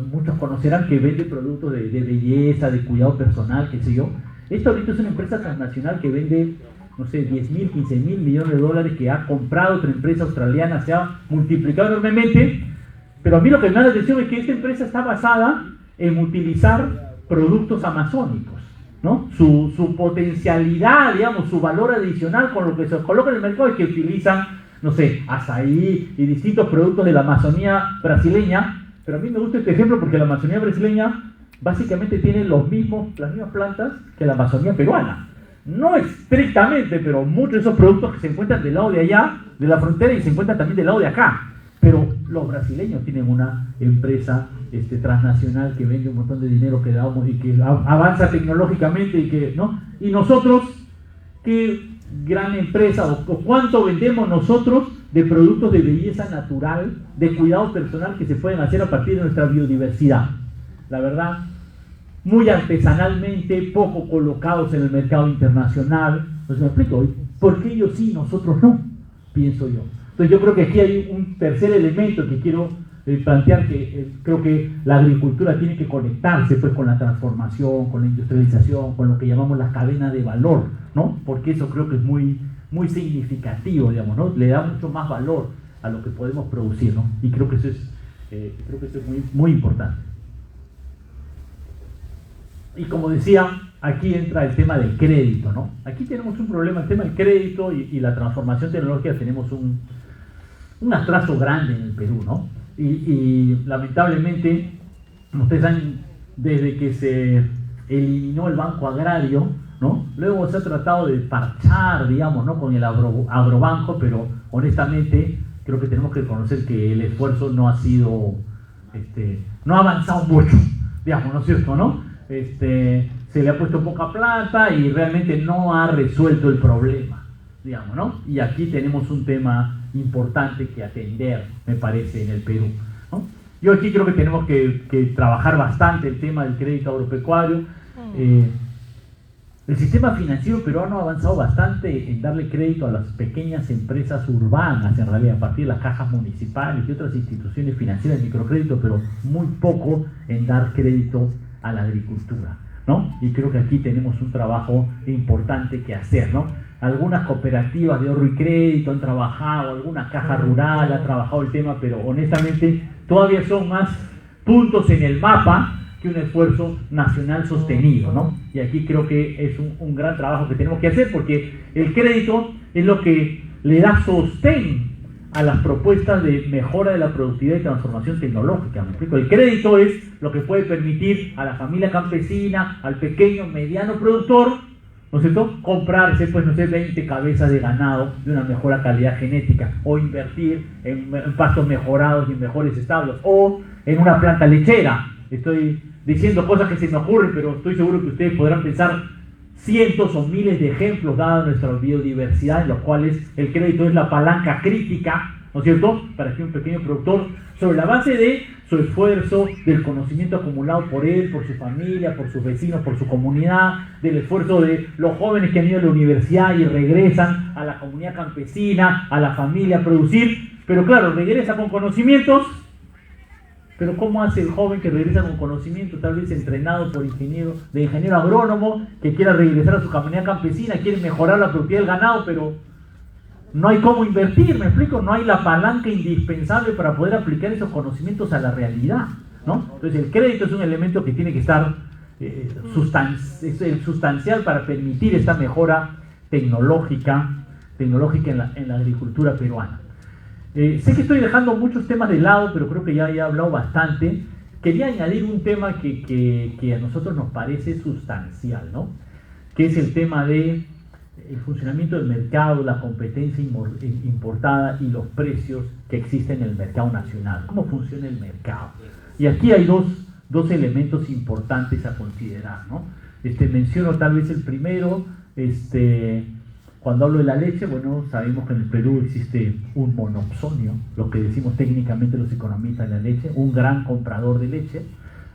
muchos conocerán, que vende productos de belleza, de cuidado personal, qué sé yo. Esta ahorita es una empresa transnacional que vende, no sé, 10.000, 15.000 millones de dólares, que ha comprado otra empresa australiana, se ha multiplicado enormemente, pero a mí lo que me da la atención es que esta empresa está basada en utilizar productos amazónicos, ¿no? Su potencialidad, digamos, su valor adicional con lo que se coloca en el mercado es que utilizan, no sé, azaí y distintos productos de la Amazonía brasileña, pero a mí me gusta este ejemplo porque la Amazonía brasileña básicamente tiene las mismas plantas que la Amazonía peruana. No estrictamente, pero muchos de esos productos que se encuentran del lado de allá, de la frontera, y se encuentran también del lado de acá. Pero los brasileños tienen una empresa transnacional que vende un montón de dinero que damos y que avanza tecnológicamente y que, ¿no? Y nosotros, ¿qué gran empresa o cuánto vendemos nosotros de productos de belleza natural, de cuidado personal que se pueden hacer a partir de nuestra biodiversidad? La verdad, muy artesanalmente, poco colocados en el mercado internacional. Entonces me explico, ¿por qué ellos sí, nosotros no? Pienso yo. Entonces yo creo que aquí hay un tercer elemento que quiero plantear, que creo que la agricultura tiene que conectarse pues con la transformación, con la industrialización, con lo que llamamos la cadena de valor, ¿no? Porque eso creo que es muy, muy significativo, digamos, ¿no? Le da mucho más valor a lo que podemos producir, ¿no? Y creo que eso es, muy, muy importante. Y como decía, aquí entra el tema del crédito, ¿no? Aquí tenemos un problema, el tema del crédito y la transformación tecnológica, tenemos un atraso grande en el Perú, ¿no? Y lamentablemente, como ustedes saben, desde que se eliminó el Banco Agrario, ¿no? Luego se ha tratado de parchar, digamos, ¿no? Con el agrobanco, pero honestamente creo que tenemos que reconocer que el esfuerzo no ha sido, no ha avanzado mucho, digamos, ¿no es cierto, no? Se le ha puesto poca plata y realmente no ha resuelto el problema, digamos, ¿no? Y aquí tenemos un tema importante que atender, me parece, en el Perú, ¿no? Yo aquí creo que tenemos que trabajar bastante el tema del crédito agropecuario. El sistema financiero peruano ha avanzado bastante en darle crédito a las pequeñas empresas urbanas, en realidad, a partir de las cajas municipales y otras instituciones financieras de microcrédito, pero muy poco en dar crédito a la agricultura, ¿no? Y creo que aquí tenemos un trabajo importante que hacer, ¿no? Algunas cooperativas de ahorro y crédito han trabajado, alguna caja rural ha trabajado el tema, pero honestamente todavía son más puntos en el mapa que un esfuerzo nacional sostenido, ¿no? Y aquí creo que es un gran trabajo que tenemos que hacer, porque el crédito es lo que le da sostén a las propuestas de mejora de la productividad y transformación tecnológica. ¿Me explico? El crédito es lo que puede permitir a la familia campesina, al pequeño, mediano productor, ¿no es cierto?, comprarse, pues, no sé, 20 cabezas de ganado de una mejor calidad genética, o invertir en pastos mejorados y en mejores establos, o en una planta lechera. Estoy diciendo cosas que se me ocurren, pero estoy seguro que ustedes podrán pensar cientos o miles de ejemplos dada nuestra biodiversidad, en los cuales el crédito es la palanca crítica, ¿no es cierto?, para que un pequeño productor, sobre la base de su esfuerzo, del conocimiento acumulado por él, por su familia, por sus vecinos, por su comunidad, del esfuerzo de los jóvenes que han ido a la universidad y regresan a la comunidad campesina, a la familia a producir, pero claro, regresa con conocimientos. Pero ¿cómo hace el joven que regresa con conocimiento, tal vez entrenado por ingeniero agrónomo, que quiera regresar a su comunidad campesina, quiere mejorar la productividad del ganado, pero no hay cómo invertir, ¿me explico? No hay la palanca indispensable para poder aplicar esos conocimientos a la realidad, ¿no? Entonces el crédito es un elemento que tiene que estar sustancial para permitir esta mejora tecnológica en la agricultura peruana. Sé que estoy dejando muchos temas de lado, pero creo que ya he hablado bastante. Quería añadir un tema que a nosotros nos parece sustancial, ¿no? Que es el tema de el funcionamiento del mercado, la competencia importada y los precios que existen en el mercado nacional. ¿Cómo funciona el mercado? Y aquí hay dos elementos importantes a considerar, ¿no? Menciono tal vez el primero. Cuando hablo de la leche, bueno, sabemos que en el Perú existe un monopsonio, lo que decimos técnicamente los economistas de la leche, un gran comprador de leche.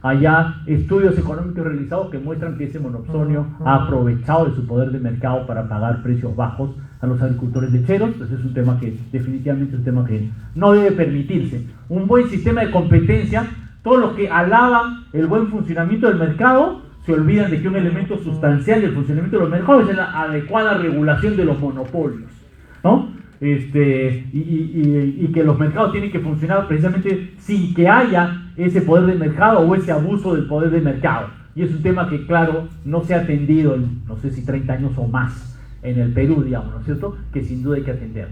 Allá estudios económicos realizados que muestran que ese monopsonio ha aprovechado de su poder de mercado para pagar precios bajos a los agricultores lecheros. Entonces es un tema que definitivamente es un tema que no debe permitirse. Un buen sistema de competencia, todos los que alaban el buen funcionamiento del mercado se olvidan de que un elemento sustancial del funcionamiento de los mercados es la adecuada regulación de los monopolios, ¿no? Y que los mercados tienen que funcionar precisamente sin que haya ese poder de mercado o ese abuso del poder de mercado. Y es un tema que, claro, no se ha atendido en, no sé si 30 años o más en el Perú, digamos, ¿no es cierto?, que sin duda hay que atender.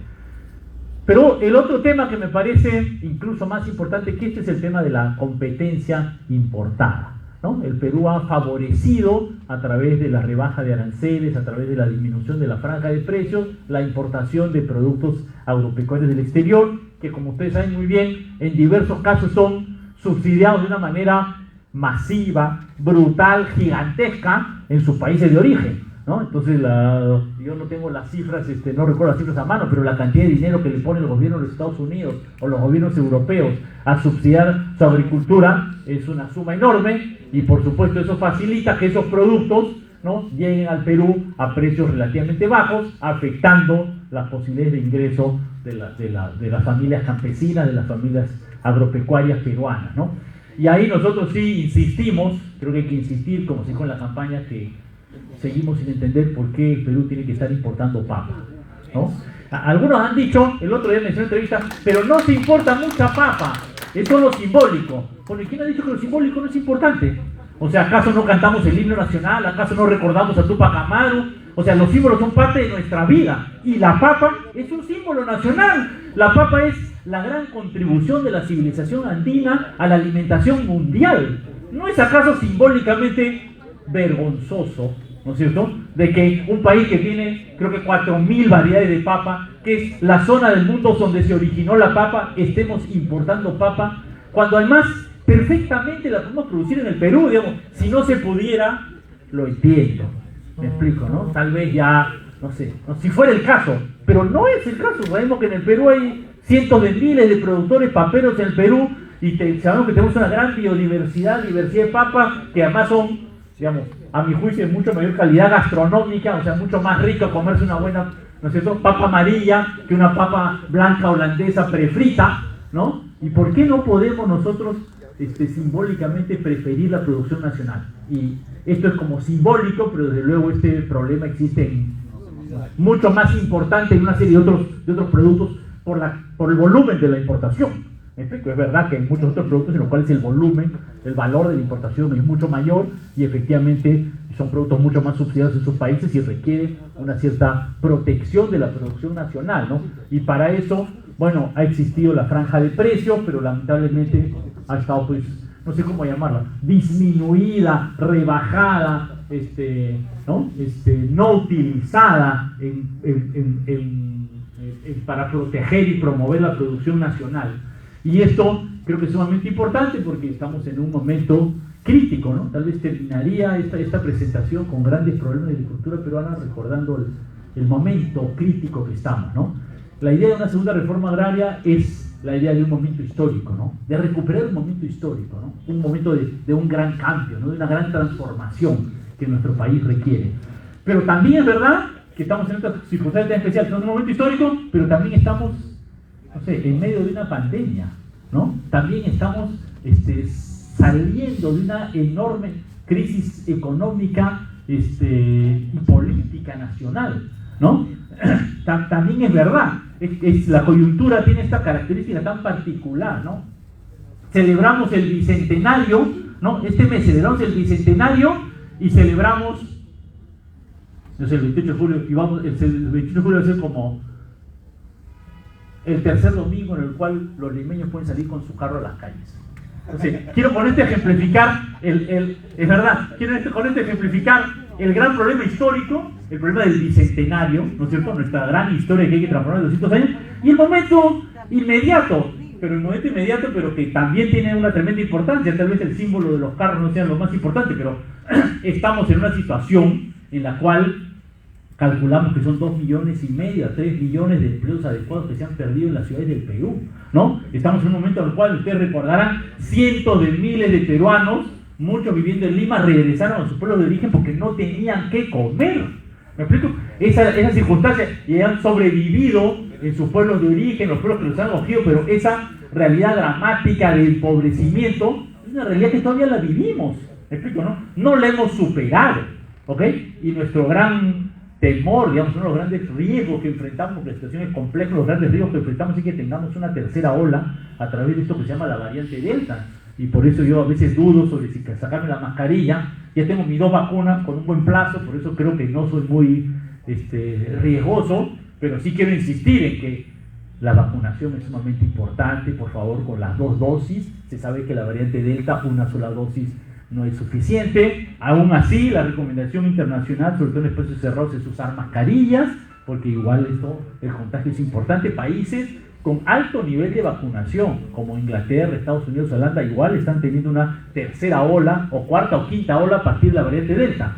Pero el otro tema que me parece incluso más importante que este es el tema de la competencia importada, ¿no? El Perú ha favorecido a través de la rebaja de aranceles, a través de la disminución de la franja de precios, la importación de productos agropecuarios del exterior, que como ustedes saben muy bien, en diversos casos son subsidiados de una manera masiva, brutal, gigantesca en sus países de origen, ¿no? Entonces yo no tengo las cifras, no recuerdo las cifras a mano, pero la cantidad de dinero que le pone el gobierno de los Estados Unidos o los gobiernos europeos a subsidiar su agricultura es una suma enorme, y por supuesto eso facilita que esos productos, ¿no?, lleguen al Perú a precios relativamente bajos, afectando las posibilidades de ingreso de las familias campesinas, de las familias agropecuarias peruanas, ¿no? Y ahí nosotros sí insistimos, creo que hay que insistir, como se dijo en la campaña, que seguimos sin entender por qué el Perú tiene que estar importando papa, ¿no? Algunos han dicho, el otro día en una entrevista, pero no se importa mucha papa, es solo simbólico. Bueno, ¿y quién ha dicho que lo simbólico no es importante? O sea, ¿acaso no cantamos el himno nacional? ¿Acaso no recordamos a Tupac Amaru? O sea, los símbolos son parte de nuestra vida, y la papa es un símbolo nacional. La papa es la gran contribución de la civilización andina a la alimentación mundial. ¿No es acaso simbólicamente vergonzoso, ¿no es cierto?, de que un país que tiene, creo que 4.000 variedades de papa, que es la zona del mundo donde se originó la papa, estemos importando papa, cuando además perfectamente la podemos producir en el Perú, digamos? Si no se pudiera, lo entiendo, me explico, ¿no? Tal vez ya, no sé, si fuera el caso, pero no es el caso. Sabemos que en el Perú hay cientos de miles de productores paperos en el Perú, y sabemos que tenemos una gran diversidad de papas, que además son, digamos, a mi juicio, de mucho mayor calidad gastronómica, o sea, mucho más rico comerse una buena, ¿no es cierto?, papa amarilla que una papa blanca holandesa prefrita, ¿no? ¿Y por qué no podemos nosotros simbólicamente preferir la producción nacional? Y esto es como simbólico, pero desde luego este problema existe mucho más importante en una serie de otros productos por el volumen de la importación. ¿Me explico? Es verdad que hay muchos otros productos en los cuales el volumen el valor de la importación es mucho mayor y efectivamente son productos mucho más subsidiados en sus países y requieren una cierta protección de la producción nacional, ¿no? Y para eso, bueno, ha existido la franja de precios, pero lamentablemente ha estado, pues, no sé cómo llamarla, disminuida, rebajada, no utilizada para proteger y promover la producción nacional. Y esto creo que es sumamente importante porque estamos en un momento crítico, ¿no? Tal vez terminaría esta presentación con grandes problemas de la agricultura peruana recordando el momento crítico que estamos, ¿no? La idea de una segunda reforma agraria es la idea de un momento histórico, ¿no? De recuperar un momento histórico, ¿no? Un momento de un gran cambio, ¿no? De una gran transformación que nuestro país requiere. Pero también es verdad que estamos en esta circunstancia tan especial, que es un momento histórico, pero también estamos, no sé, en medio de una pandemia, ¿no? También estamos saliendo de una enorme crisis económica y política nacional, ¿no? También es verdad, la coyuntura tiene esta característica tan particular, ¿no? Celebramos el bicentenario, ¿no? Este mes celebramos el bicentenario y celebramos, no sé, el 28 de julio, y vamos, el 28 de julio va a ser como el tercer domingo en el cual los limeños pueden salir con su carro a las calles. Entonces, quiero con esto ejemplificar, es verdad, con esto ejemplificar el gran problema histórico, el problema del bicentenario, ¿no es cierto? Nuestra gran historia que hay que transformar en 200 años, y el momento inmediato, pero que también tiene una tremenda importancia. Tal vez el símbolo de los carros no sea lo más importante, pero estamos en una situación en la cual calculamos que son 2,5 millones a 3 millones de empleos adecuados que se han perdido en las ciudades del Perú, ¿no? Estamos en un momento en el cual, ustedes recordarán, cientos de miles de peruanos, muchos viviendo en Lima, regresaron a sus pueblos de origen porque no tenían qué comer. ¿Me explico? Esa circunstancia, y han sobrevivido en sus pueblos de origen, los pueblos que los han acogido, pero esa realidad dramática de empobrecimiento es una realidad que todavía la vivimos. ¿Me explico? No la hemos superado, ¿ok? Y nuestro gran temor, digamos, uno de los grandes riesgos que enfrentamos, porque la situación es compleja, los grandes riesgos que enfrentamos es que tengamos una tercera ola a través de esto que se llama la variante Delta. Y por eso yo a veces dudo sobre si sacarme la mascarilla. Ya tengo mis 2 vacunas con un buen plazo, por eso creo que no soy muy riesgoso, pero sí quiero insistir en que la vacunación es sumamente importante, por favor, con las 2 dosis. Se sabe que la variante Delta, una sola dosis no es suficiente. Aún así, la recomendación internacional, sobre todo en espacios cerrados, es usar mascarillas, porque igual el contagio es importante. Países con alto nivel de vacunación, como Inglaterra, Estados Unidos, Holanda, igual están teniendo una tercera ola, o cuarta o quinta ola a partir de la variante Delta.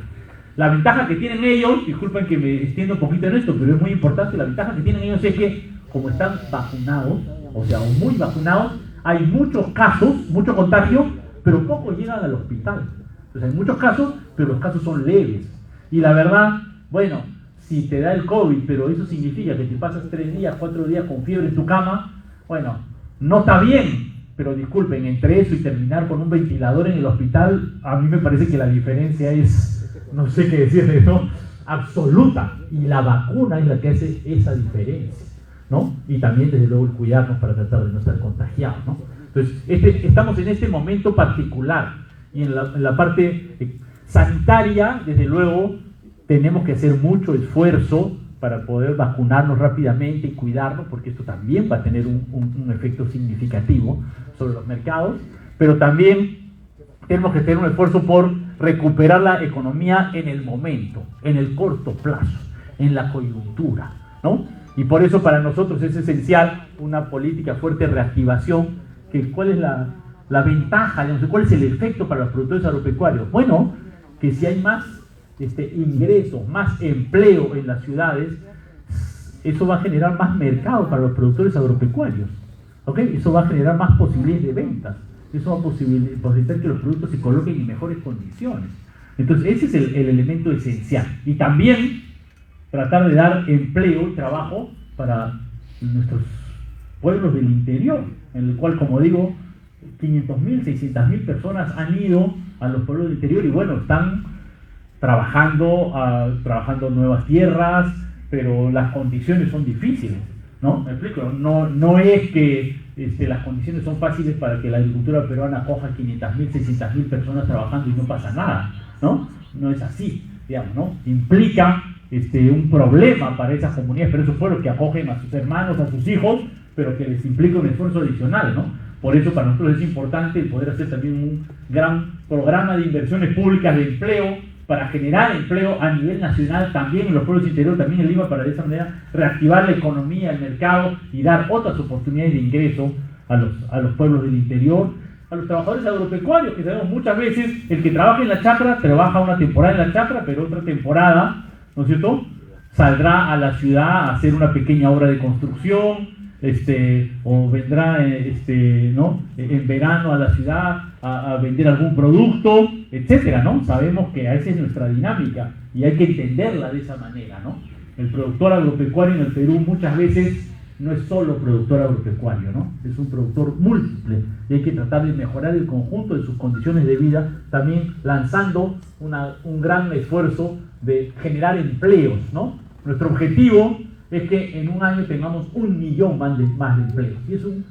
La ventaja que tienen ellos, disculpen que me extiendo un poquito en esto, pero es muy importante, la ventaja que tienen ellos es que, como están vacunados, o sea, muy vacunados, hay muchos casos, mucho contagio, pero pocos llegan al hospital. Entonces hay muchos casos, pero los casos son leves. Y la verdad, bueno, si te da el COVID, pero eso significa que te pasas 3 días, 4 días con fiebre en tu cama, bueno, no está bien, pero disculpen, entre eso y terminar con un ventilador en el hospital, a mí me parece que la diferencia es, no sé qué decirles, ¿no? Absoluta. Y la vacuna es la que hace esa diferencia, ¿no? Y también, desde luego, el cuidarnos para tratar de no estar contagiados, ¿no? Entonces, estamos en este momento particular, y en la parte sanitaria, desde luego, tenemos que hacer mucho esfuerzo para poder vacunarnos rápidamente y cuidarnos, porque esto también va a tener un efecto significativo sobre los mercados, pero también tenemos que tener un esfuerzo por recuperar la economía en el momento, en el corto plazo, en la coyuntura, ¿no? Y por eso para nosotros es esencial una política fuerte de reactivación. ¿Cuál es la ventaja? ¿Cuál es el efecto para los productores agropecuarios? Bueno, que si hay más ingresos, más empleo en las ciudades, eso va a generar más mercado para los productores agropecuarios, ¿ok? Eso va a generar más posibilidades de ventas, eso va a posibilitar que los productos se coloquen en mejores condiciones. Entonces ese es el elemento esencial. Y también tratar de dar empleo y trabajo para nuestros pueblos del interior, en el cual, como digo, 500.000, 600.000 personas han ido a los pueblos del interior y bueno, están trabajando nuevas tierras, pero las condiciones son difíciles, ¿no? ¿Me explico? No es que las condiciones son fáciles para que la agricultura peruana coja 500.000, 600.000 personas trabajando y no pasa nada, ¿no? No es así, digamos, ¿no? Implica un problema para esas comunidades, pero esos pueblos que acogen a sus hermanos, a sus hijos, pero que les implica un esfuerzo adicional, ¿no? Por eso para nosotros es importante poder hacer también un gran programa de inversiones públicas de empleo para generar empleo a nivel nacional, también en los pueblos interiores, también en Lima, para de esa manera reactivar la economía, el mercado y dar otras oportunidades de ingreso a los pueblos del interior, a los trabajadores agropecuarios, que sabemos muchas veces, el que trabaja en la chacra, trabaja una temporada en la chacra, pero otra temporada, ¿no es cierto?, saldrá a la ciudad a hacer una pequeña obra de construcción, o vendrá ¿no?, en verano a la ciudad a vender algún producto, etcétera, ¿no? Sabemos que esa es nuestra dinámica y hay que entenderla de esa manera, ¿no? El productor agropecuario en el Perú muchas veces no es solo productor agropecuario, ¿no? Es un productor múltiple y hay que tratar de mejorar el conjunto de sus condiciones de vida, también lanzando un gran esfuerzo de generar empleos, ¿no? Nuestro objetivo es que en un año tengamos 1 millón más de empleos. Y es un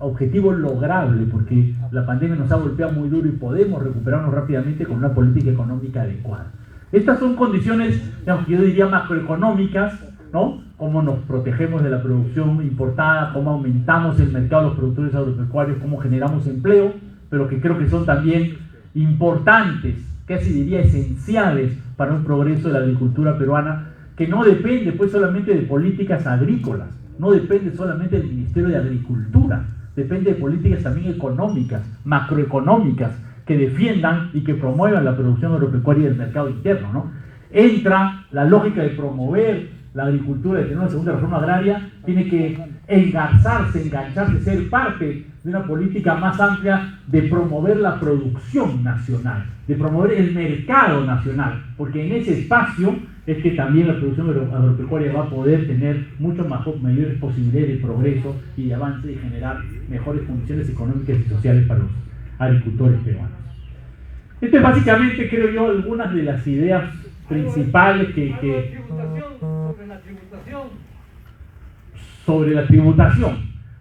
objetivo lograble porque la pandemia nos ha golpeado muy duro y podemos recuperarnos rápidamente con una política económica adecuada. Estas son condiciones, digamos, yo diría macroeconómicas, ¿no? Cómo nos protegemos de la producción importada, cómo aumentamos el mercado de los productores agropecuarios, cómo generamos empleo, pero que creo que son también importantes, casi diría esenciales para un progreso de la agricultura peruana, que no depende pues solamente de políticas agrícolas, no depende solamente del Ministerio de Agricultura, depende de políticas también económicas, macroeconómicas, que defiendan y que promuevan la producción agropecuaria y el mercado interno, ¿no? Entra la lógica de promover la agricultura, de tener una segunda reforma agraria, tiene que engancharse, ser parte de una política más amplia de promover la producción nacional, de promover el mercado nacional, porque en ese espacio es que también la producción agropecuaria va a poder tener mayores posibilidades de progreso y de avance y generar mejores condiciones económicas y sociales para los agricultores peruanos. Esto es básicamente, creo yo, algunas de las ideas principales sobre la tributación.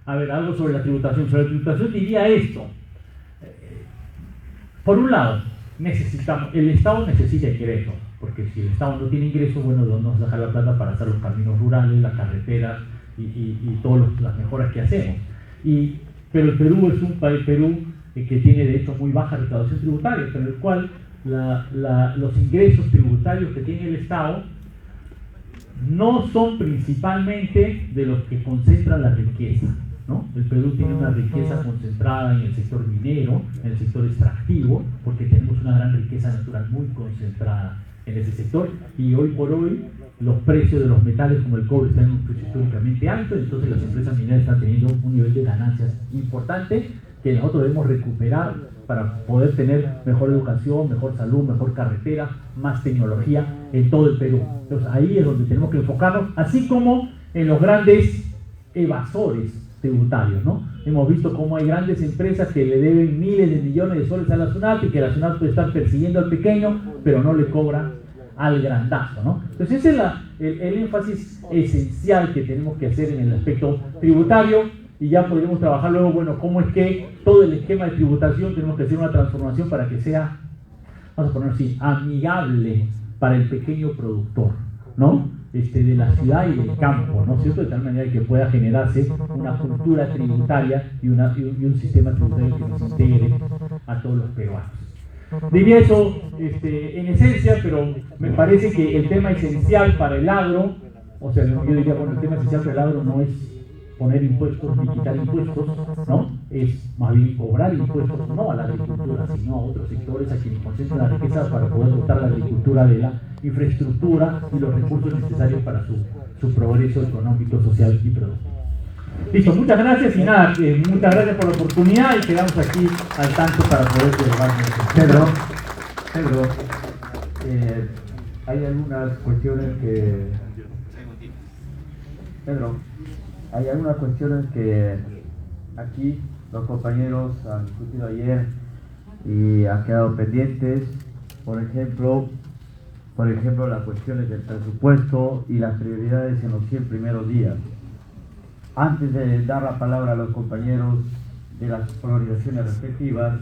A ver, algo sobre la tributación. Sobre la tributación diría esto. Por un lado, el Estado necesita ingresos, porque si el Estado no tiene ingresos, bueno, ¿de dónde nos deja la plata para hacer los caminos rurales, las carreteras y todas las mejoras que hacemos? Pero el Perú es un país, que tiene de hecho muy baja recaudación tributaria, pero en el cual los ingresos tributarios que tiene el Estado no son principalmente de los que concentran la riqueza, ¿no? El Perú tiene una riqueza concentrada en el sector minero, en el sector extractivo, porque tenemos una gran riqueza natural muy concentrada en ese sector, y hoy por hoy los precios de los metales como el cobre están en un precio históricamente alto, entonces las empresas mineras están teniendo un nivel de ganancias importante que nosotros debemos recuperar para poder tener mejor educación, mejor salud, mejor carretera, más tecnología en todo el Perú. Entonces ahí es donde tenemos que enfocarnos, así como en los grandes evasores tributarios, ¿no? Hemos visto cómo hay grandes empresas que le deben miles de millones de soles a la SUNAT y que la SUNAT puede estar persiguiendo al pequeño, pero no le cobran al grandazo, ¿no? Entonces ese es el énfasis esencial que tenemos que hacer en el aspecto tributario. Y ya podríamos trabajar luego, bueno, cómo es que todo el esquema de tributación tenemos que hacer una transformación para que sea, vamos a poner así, amigable para el pequeño productor, ¿no? De la ciudad y del campo, ¿no es cierto? De tal manera que pueda generarse una cultura tributaria y un sistema tributario que nos integre a todos los peruanos. Diría eso en esencia, pero me parece que el tema esencial para el agro, o sea, yo diría, bueno, el tema esencial para el agro no es poner impuestos ni quitar impuestos, ¿no? Es más bien cobrar impuestos no a la agricultura, sino a otros sectores a quienes concentran la riqueza para poder dotar a la agricultura de la infraestructura y los recursos necesarios para su progreso económico, social y productivo. Listo, muchas gracias y nada, muchas gracias por la oportunidad y quedamos aquí al tanto para poder llevar. Pedro, hay algunas cuestiones que aquí los compañeros han discutido ayer y han quedado pendientes. Por ejemplo, las cuestiones del presupuesto y las prioridades en los 100 primeros días. antes de dar la palabra a los compañeros de las organizaciones respectivas,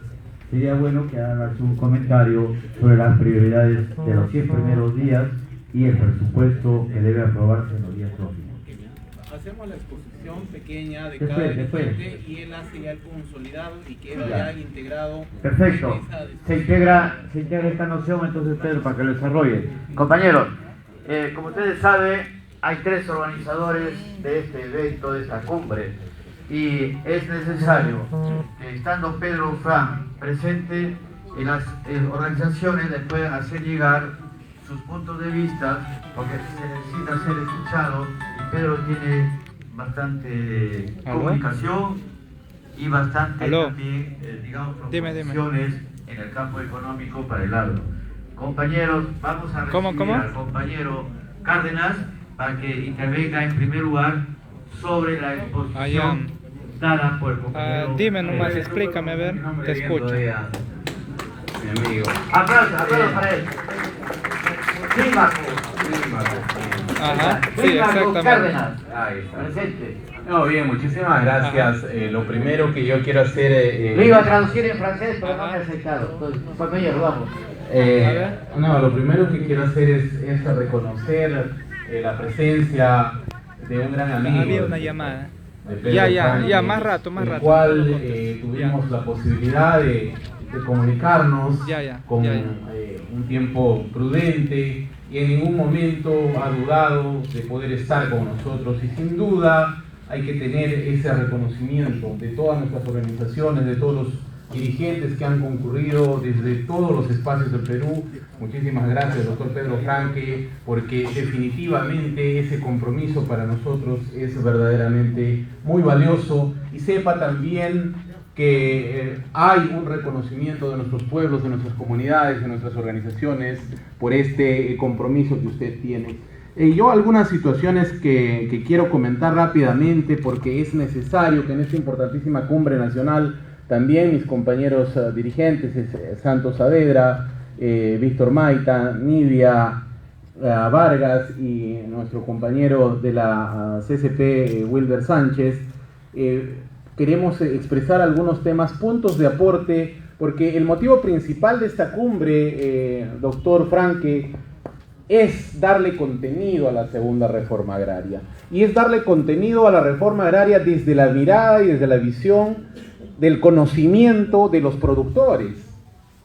sería bueno que hagan un comentario sobre las prioridades de los 100 primeros días y el presupuesto que debe aprobarse en los días próximos. Hacemos la exposición pequeña de Después, cada después. dirigente y él hace ya el consolidado y queda ya integrado. Perfecto. en esa discusión. Se integra esta noción entonces, Pedro, para que lo desarrolle. Compañeros, como ustedes saben, hay 3 organizadores de este evento, de esta cumbre, y es necesario que estando Pedro Frank presente, en las organizaciones les puedan hacer llegar sus puntos de vista, porque se necesita ser escuchado, y Pedro tiene bastante comunicación y bastante también, digamos, proposiciones en el campo económico para el agro. Compañeros, vamos a recibir al compañero Cárdenas para que intervenga en primer lugar sobre la exposición dada por el compañero. Dime nomás, explícame, a ver, te escucho. Mi amigo. Aplausos para él. Ajá, sí, exactamente. Cárdenas, Ahí está. presente. No, bien, muchísimas gracias. Lo primero que yo quiero hacer... Lo iba a traducir en francés, pero no me ha aceptado. Entonces, compañero, vamos. No, lo primero que quiero hacer es reconocer la presencia de un gran amigo. Había una llamada. de Pedro Franque, más rato. el cual tuvimos la posibilidad de comunicarnos con un tiempo prudente y en ningún momento ha dudado de poder estar con nosotros, y sin duda hay que tener ese reconocimiento de todas nuestras organizaciones, de todos los dirigentes que han concurrido desde todos los espacios del Perú. Muchísimas gracias, doctor Pedro Franque, porque definitivamente ese compromiso para nosotros es verdaderamente muy valioso, y sepa también que hay un reconocimiento de nuestros pueblos, de nuestras comunidades, de nuestras organizaciones por este compromiso que usted tiene. Yo algunas situaciones que quiero comentar rápidamente, porque es necesario que en esta importantísima cumbre nacional también mis compañeros dirigentes, Santos Saavedra, Víctor Maita, Nidia Vargas y nuestro compañero de la CCP, Wilber Sánchez, queremos expresar algunos temas, puntos de aporte, porque el motivo principal de esta cumbre, doctor Franque, es darle contenido a la segunda reforma agraria. Y es darle contenido a la reforma agraria desde la mirada y desde la visión del conocimiento de los productores.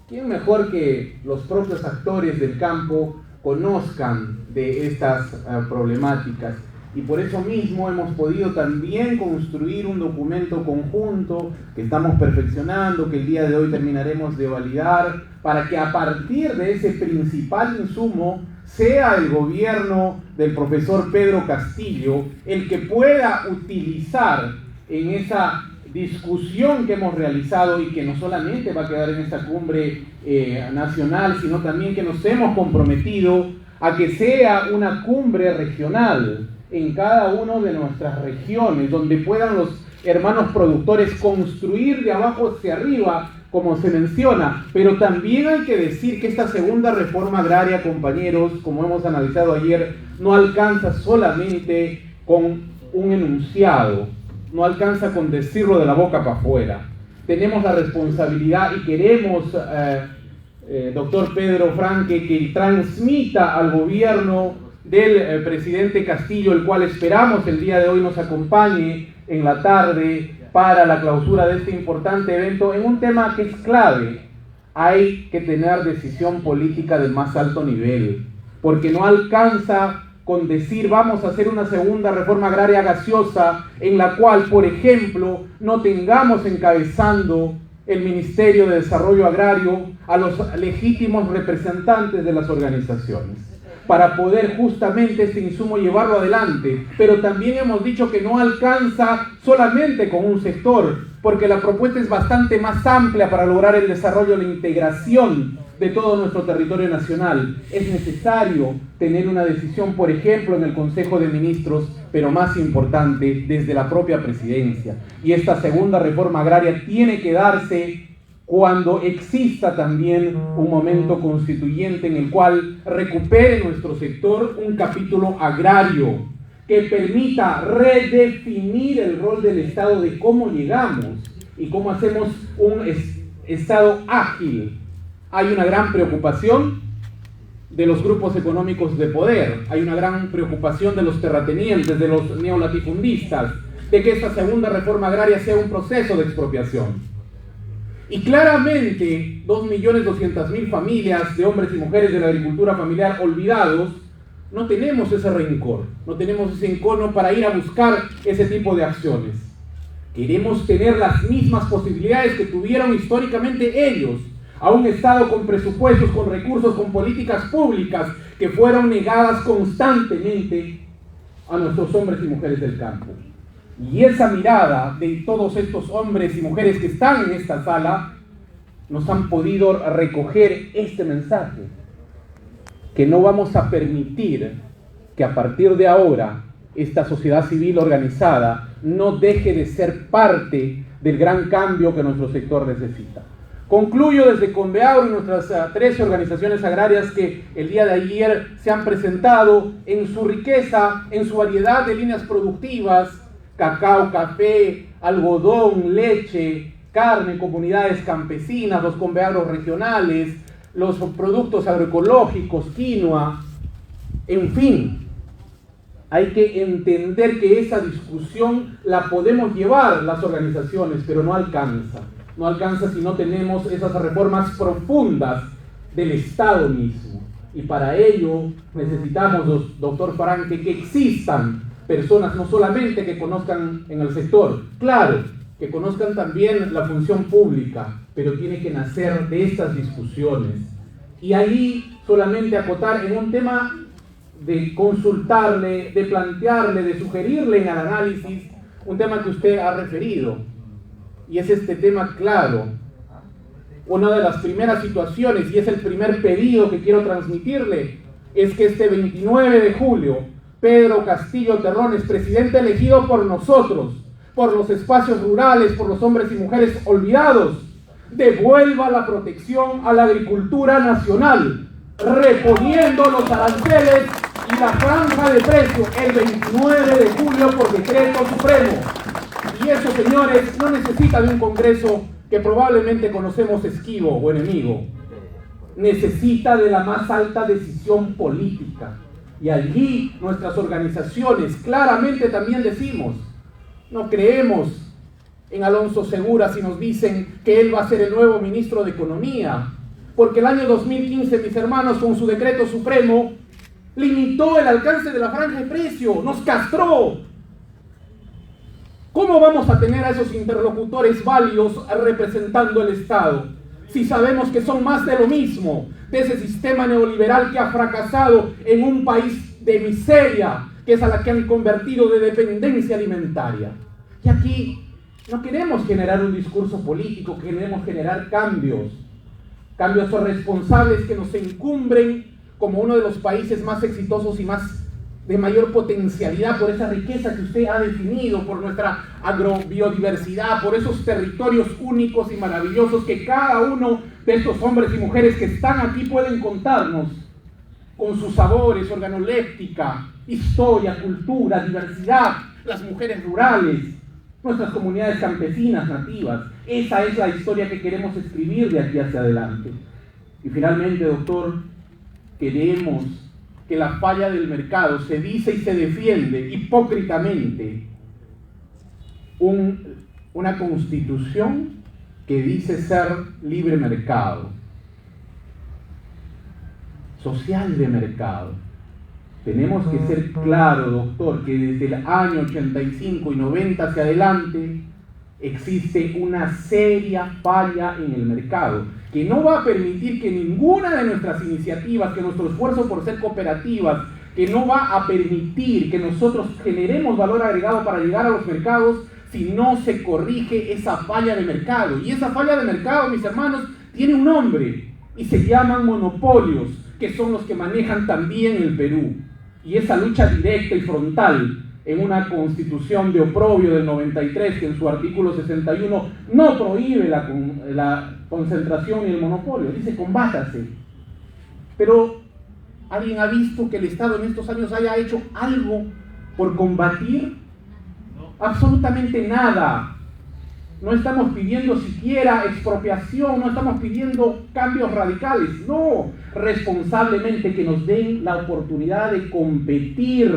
¿Quién mejor que los propios actores del campo conozcan de estas problemáticas? Y por eso mismo hemos podido también construir un documento conjunto que estamos perfeccionando, que el día de hoy terminaremos de validar, para que a partir de ese principal insumo sea el gobierno del profesor Pedro Castillo el que pueda utilizar en esa discusión que hemos realizado, y que no solamente va a quedar en esta cumbre nacional, sino también que nos hemos comprometido a que sea una cumbre regional en cada una de nuestras regiones, donde puedan los hermanos productores construir de abajo hacia arriba, como se menciona. Pero también hay que decir que esta segunda reforma agraria, compañeros, como hemos analizado ayer, no alcanza solamente con un enunciado, no alcanza con decirlo de la boca para afuera. Tenemos la responsabilidad y queremos, doctor Pedro Franque, que transmita al gobierno del presidente Castillo, el cual esperamos el día de hoy nos acompañe en la tarde para la clausura de este importante evento, en un tema que es clave. Hay que tener decisión política del más alto nivel, porque no alcanza con decir vamos a hacer una segunda reforma agraria gaseosa, en la cual, por ejemplo, no tengamos encabezando el Ministerio de Desarrollo Agrario a los legítimos representantes de las organizaciones, para poder justamente este insumo llevarlo adelante. Pero también hemos dicho que no alcanza solamente con un sector, porque la propuesta es bastante más amplia para lograr el desarrollo, la integración de todo nuestro territorio nacional. Es necesario tener una decisión, por ejemplo, en el Consejo de Ministros, pero más importante, desde la propia presidencia. Y esta segunda reforma agraria tiene que darse cuando exista también un momento constituyente en el cual recupere nuestro sector un capítulo agrario, que permita redefinir el rol del Estado, de cómo llegamos y cómo hacemos un Estado ágil. Hay una gran preocupación de los grupos económicos de poder, hay una gran preocupación de los terratenientes, de los neolatifundistas, de que esta segunda reforma agraria sea un proceso de expropiación. Y claramente 2.200.000 familias de hombres y mujeres de la agricultura familiar olvidados, no tenemos ese rencor, no tenemos ese encono para ir a buscar ese tipo de acciones. Queremos tener las mismas posibilidades que tuvieron históricamente ellos, a un Estado con presupuestos, con recursos, con políticas públicas que fueron negadas constantemente a nuestros hombres y mujeres del campo. Y esa mirada de todos estos hombres y mujeres que están en esta sala nos han podido recoger este mensaje, que no vamos a permitir que a partir de ahora esta sociedad civil organizada no deje de ser parte del gran cambio que nuestro sector necesita. Concluyo desde Conveagro y nuestras 13 organizaciones agrarias que el día de ayer se han presentado en su riqueza, en su variedad de líneas productivas: cacao, café, algodón, leche, carne, comunidades campesinas, los conveagros regionales, los productos agroecológicos, quinoa, en fin. Hay que entender que esa discusión la podemos llevar las organizaciones, pero no alcanza. No alcanza si no tenemos esas reformas profundas del Estado mismo. Y para ello necesitamos, doctor Franque, que existan personas no solamente que conozcan en el sector, claro, que conozcan también la función pública, pero tiene que nacer de estas discusiones. Y ahí solamente acotar en un tema de consultarle, de plantearle, de sugerirle en el análisis, un tema que usted ha referido, y es este tema claro. Una de las primeras situaciones, y es el primer pedido que quiero transmitirle, es que este 29 de julio, Pedro Castillo Terrones, presidente elegido por nosotros, por los espacios rurales, por los hombres y mujeres olvidados, devuelva la protección a la agricultura nacional, reponiendo los aranceles y la franja de precio el 29 de julio por decreto supremo. Y eso, señores, no necesita de un Congreso que probablemente conocemos esquivo o enemigo. Necesita de la más alta decisión política. Y allí nuestras organizaciones claramente también decimos: no creemos en Alonso Segura si nos dicen que él va a ser el nuevo ministro de Economía, porque el año 2015, mis hermanos, con su decreto supremo, limitó el alcance de la franja de precio, nos castró. ¿Cómo vamos a tener a esos interlocutores válidos representando el Estado si sabemos que son más de lo mismo, de ese sistema neoliberal que ha fracasado en un país de miseria, que es a la que han convertido de dependencia alimentaria? Y aquí no queremos generar un discurso político, queremos generar cambios responsables que nos encumbren como uno de los países más exitosos y más de mayor potencialidad por esa riqueza que usted ha definido, por nuestra agrobiodiversidad, por esos territorios únicos y maravillosos que cada uno de estos hombres y mujeres que están aquí pueden contarnos, con sus sabores, organoléptica, historia, cultura, diversidad, las mujeres rurales, nuestras comunidades campesinas nativas. Esa es la historia que queremos escribir de aquí hacia adelante. Y finalmente, doctor, queremos que la falla del mercado se dice y se defiende hipócritamente una constitución que dice ser libre mercado, social de mercado. Tenemos que ser claros, doctor, que desde el año 85 y 90 hacia adelante existe una seria falla en el mercado, que no va a permitir que ninguna de nuestras iniciativas, que nuestro esfuerzo por ser cooperativas, que no va a permitir que nosotros generemos valor agregado para llegar a los mercados si no se corrige esa falla de mercado. Y esa falla de mercado, mis hermanos, tiene un nombre y se llaman monopolios, que son los que manejan también el Perú. Y esa lucha directa y frontal en una constitución de oprobio del 93, que en su artículo 61 no prohíbe la concentración y el monopolio, dice combátase. Pero ¿alguien ha visto que el Estado en estos años haya hecho algo por combatir absolutamente nada. No estamos pidiendo siquiera expropiación, no estamos pidiendo cambios radicales, no, responsablemente que nos den la oportunidad de competir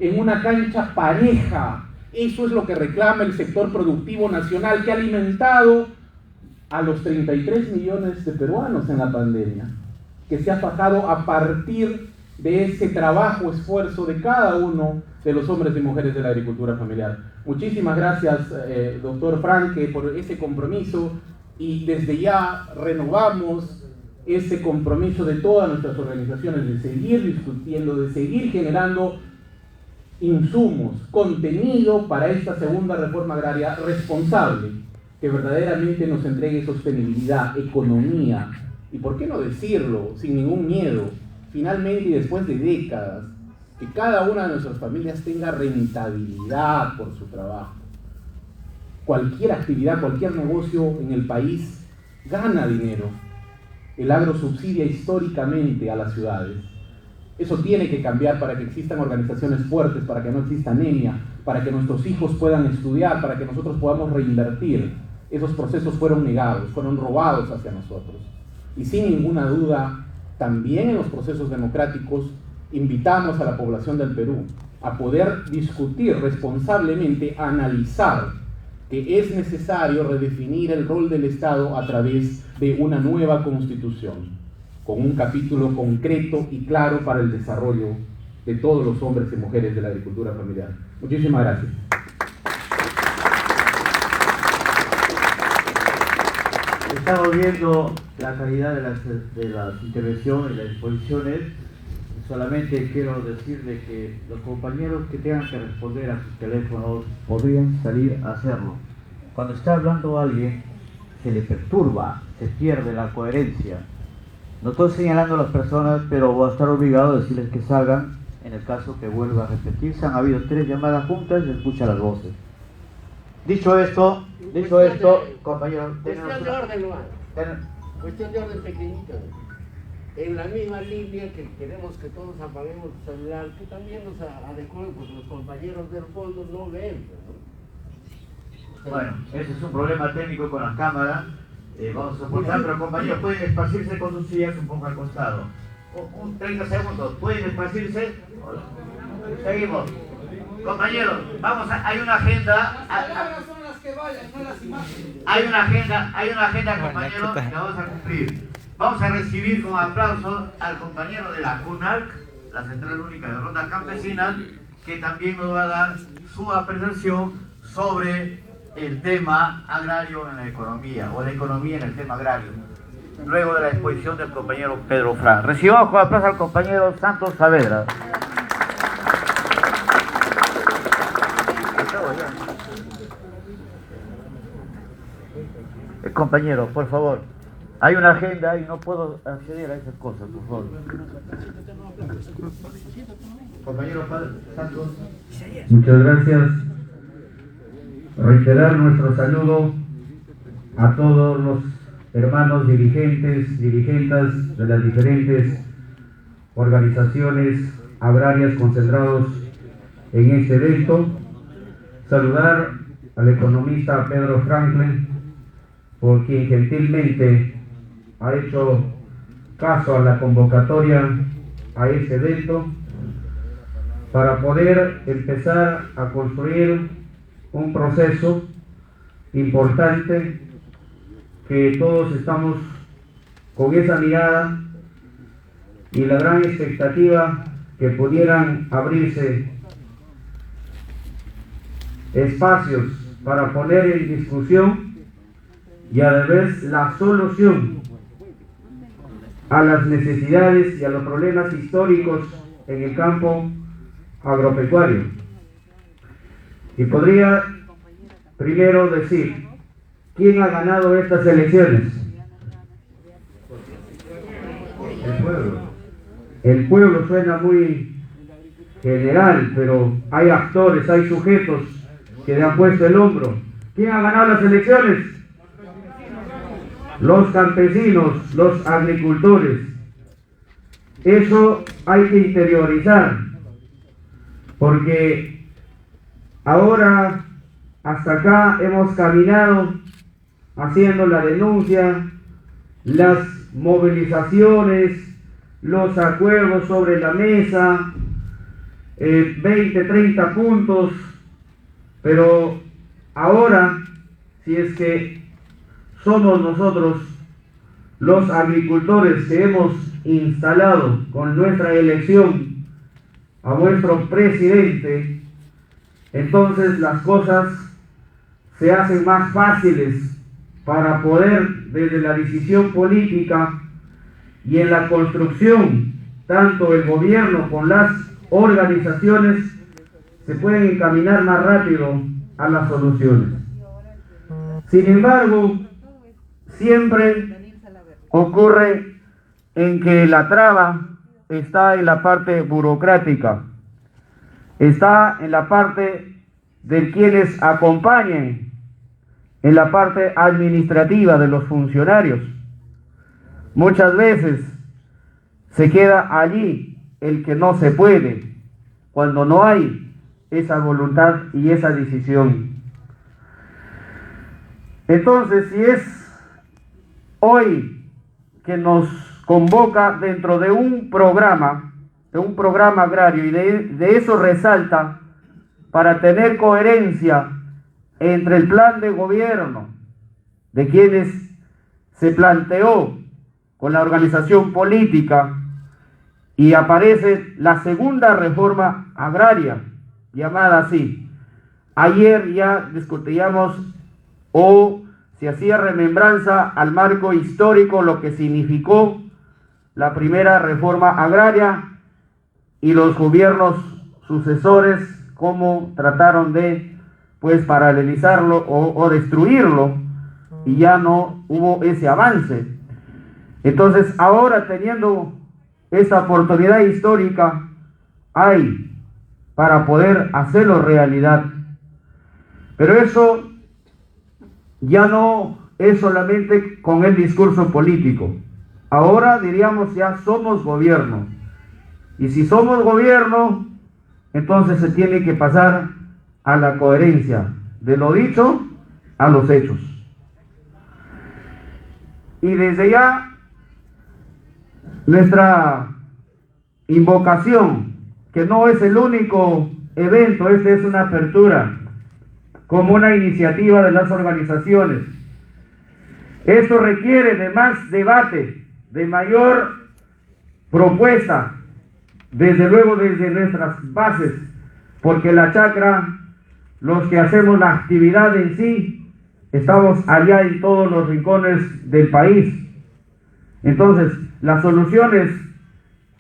en una cancha pareja. Eso es lo que reclama el sector productivo nacional, que ha alimentado a los 33 millones de peruanos en la pandemia, que se ha fajado a partir de ese trabajo, esfuerzo de cada uno de los hombres y mujeres de la agricultura familiar. Muchísimas gracias, doctor Franque, por ese compromiso, y desde ya renovamos ese compromiso de todas nuestras organizaciones de seguir discutiendo, de seguir generando insumos, contenido para esta segunda reforma agraria responsable, que verdaderamente nos entregue sostenibilidad, economía, y por qué no decirlo, sin ningún miedo, finalmente y después de décadas, que cada una de nuestras familias tenga rentabilidad por su trabajo. Cualquier actividad, cualquier negocio en el país gana dinero. El agro subsidia históricamente a las ciudades. Eso tiene que cambiar para que existan organizaciones fuertes, para que no exista anemia, para que nuestros hijos puedan estudiar, para que nosotros podamos reinvertir. Esos procesos fueron negados, fueron robados hacia nosotros. Y sin ninguna duda, también en los procesos democráticos, invitamos a la población del Perú a poder discutir responsablemente, analizar que es necesario redefinir el rol del Estado a través de una nueva constitución, con un capítulo concreto y claro para el desarrollo de todos los hombres y mujeres de la agricultura familiar. Muchísimas gracias. Estamos viendo la calidad de las intervenciones y las exposiciones. Solamente quiero decirle que los compañeros que tengan que responder a sus teléfonos podrían salir a hacerlo. Cuando está hablando alguien, se le perturba, se pierde la coherencia. No estoy señalando a las personas, pero voy a estar obligado a decirles que salgan en el caso que vuelva a repetirse. Han habido 3 llamadas juntas y se escuchan las voces. Dicho esto, compañeros, cuestión de orden, cuestión de orden pequeñito. En la misma línea que queremos que todos apaguemos el celular, que también nos adecuemos, porque los compañeros del fondo no ven, ¿no? Bueno, ese es un problema técnico con las cámaras. Vamos a soportar, pero compañeros, pueden esparcirse con sus sillas un poco al costado. Un 30 segundos, pueden esparcirse. Seguimos. Compañeros, hay una agenda. Hay una agenda, compañeros, que vamos a cumplir. Vamos a recibir con aplauso al compañero de la CUNALC, la Central Única de Rondas Campesinas, que también nos va a dar su apreciación sobre el tema agrario en la economía, o la economía en el tema agrario, luego de la exposición del compañero Pedro Fra. Recibamos con aplauso al compañero Santos Saavedra. Compañero, por favor. Hay una agenda y no puedo acceder a esas cosas, por favor. Compañero Santos. Muchas gracias. Reiterar nuestro saludo a todos los hermanos dirigentes, dirigentas de las diferentes organizaciones agrarias concentrados en este evento. Saludar al economista Pedro Franklin, por quien gentilmente ha hecho caso a la convocatoria a este evento para poder empezar a construir un proceso importante que todos estamos con esa mirada y la gran expectativa que pudieran abrirse espacios para poner en discusión y a la vez la solución a las necesidades y a los problemas históricos en el campo agropecuario. Y podría primero decir, ¿quién ha ganado estas elecciones? El pueblo. El pueblo suena muy general, pero hay actores, hay sujetos que le han puesto el hombro. ¿Quién ha ganado las elecciones? Los campesinos, los agricultores. Eso hay que interiorizar, porque ahora hasta acá hemos caminado haciendo la denuncia, las movilizaciones, los acuerdos sobre la mesa, 20, 30 puntos, pero ahora, si es que somos nosotros los agricultores que hemos instalado con nuestra elección a nuestro presidente, entonces las cosas se hacen más fáciles para poder, desde la decisión política y en la construcción, tanto el gobierno con las organizaciones, se pueden encaminar más rápido a las soluciones. Sin embargo, siempre ocurre en que la traba está en la parte burocrática, está en la parte de quienes acompañen, en la parte administrativa de los funcionarios. Muchas veces se queda allí el que no se puede, cuando no hay esa voluntad y esa decisión. Entonces, si es hoy que nos convoca dentro de un programa agrario, y de eso resalta, para tener coherencia entre el plan de gobierno de quienes se planteó con la organización política, y aparece la segunda reforma agraria, llamada así. Ayer ya discutíamos o se hacía remembranza al marco histórico, lo que significó la primera reforma agraria y los gobiernos sucesores, cómo trataron de paralelizarlo o destruirlo, y ya no hubo ese avance. Entonces ahora, teniendo esta oportunidad histórica, hay para poder hacerlo realidad. Pero eso ya no es solamente con el discurso político. Ahora diríamos ya somos gobierno. Y si somos gobierno, entonces se tiene que pasar a la coherencia de lo dicho a los hechos. Y desde ya, nuestra invocación, que no es el único evento, esta es una apertura, como una iniciativa de las organizaciones. Esto requiere de más debate, de mayor propuesta, desde luego desde nuestras bases, porque la chacra, los que hacemos la actividad en sí, estamos allá en todos los rincones del país. Entonces, las soluciones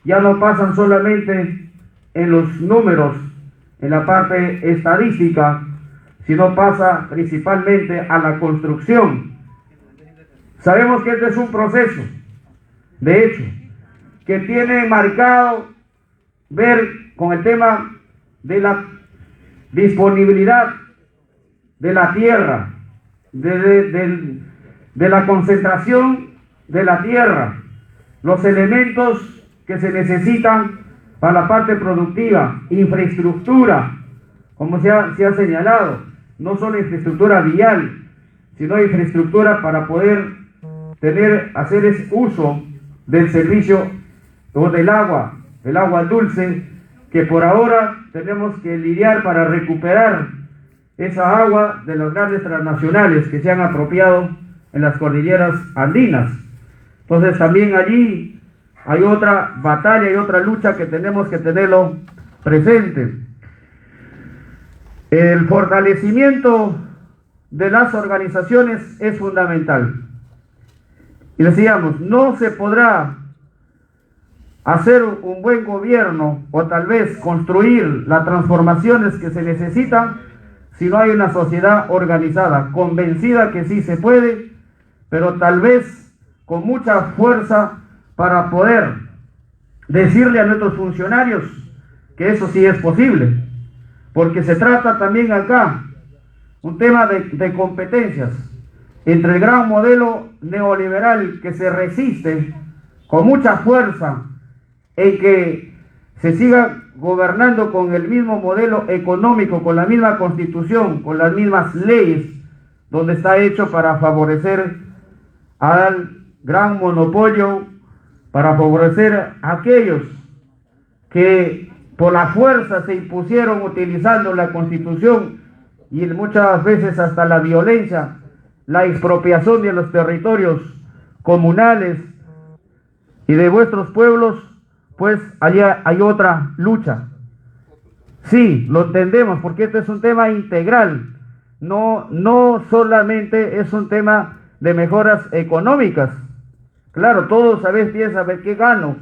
ya no pasan solamente en los números, en la parte estadística, sino pasa principalmente a la construcción. Sabemos que este es un proceso, de hecho, que tiene marcado ver con el tema de la disponibilidad de la tierra, de la concentración de la tierra, los elementos que se necesitan para la parte productiva, infraestructura, como se ha señalado, no solo infraestructura vial, sino infraestructura para poder hacer ese uso del servicio o del agua dulce, que por ahora tenemos que lidiar para recuperar esa agua de las grandes transnacionales que se han apropiado en las cordilleras andinas. Entonces también allí hay otra batalla y otra lucha que tenemos que tenerlo presente. El fortalecimiento de las organizaciones es fundamental. Y decíamos, no se podrá hacer un buen gobierno o tal vez construir las transformaciones que se necesitan si no hay una sociedad organizada, convencida que sí se puede, pero tal vez con mucha fuerza para poder decirle a nuestros funcionarios que eso sí es posible, porque se trata también acá un tema de competencias entre el gran modelo neoliberal que se resiste con mucha fuerza en que se siga gobernando con el mismo modelo económico, con la misma constitución, con las mismas leyes, donde está hecho para favorecer al gran monopolio, para favorecer a aquellos que por la fuerza se impusieron utilizando la constitución y muchas veces hasta la violencia, la expropiación de los territorios comunales y de vuestros pueblos. Pues allá hay otra lucha. Sí, lo entendemos, porque este es un tema integral. No solamente es un tema de mejoras económicas. Claro, todos a veces piensan, ¿qué gano?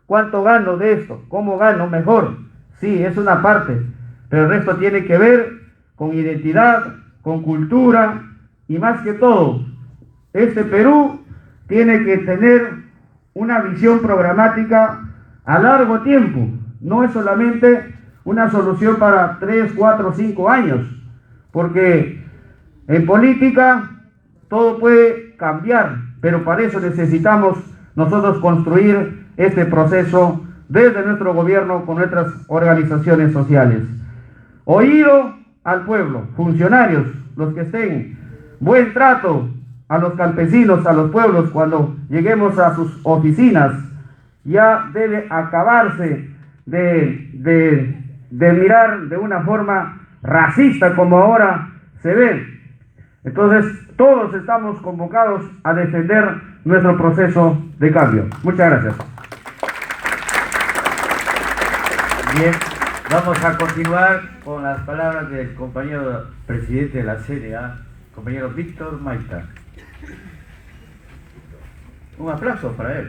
¿Cuánto gano de esto? ¿Cómo gano mejor? Sí, es una parte, pero el resto tiene que ver con identidad, con cultura y más que todo, este Perú tiene que tener una visión programática a largo tiempo. No es solamente una solución para 3, 4, 5 años, porque en política todo puede cambiar, pero para eso necesitamos nosotros construir este proceso desde nuestro gobierno con nuestras organizaciones sociales. Oído al pueblo, funcionarios, los que estén, buen trato a los campesinos, a los pueblos cuando lleguemos a sus oficinas. Ya debe acabarse de mirar de una forma racista como ahora se ve. Entonces, todos estamos convocados a defender nuestro proceso de cambio. Muchas gracias. Bien, vamos a continuar con las palabras del compañero presidente de la CNA, compañero Víctor Maita. Un aplauso para él.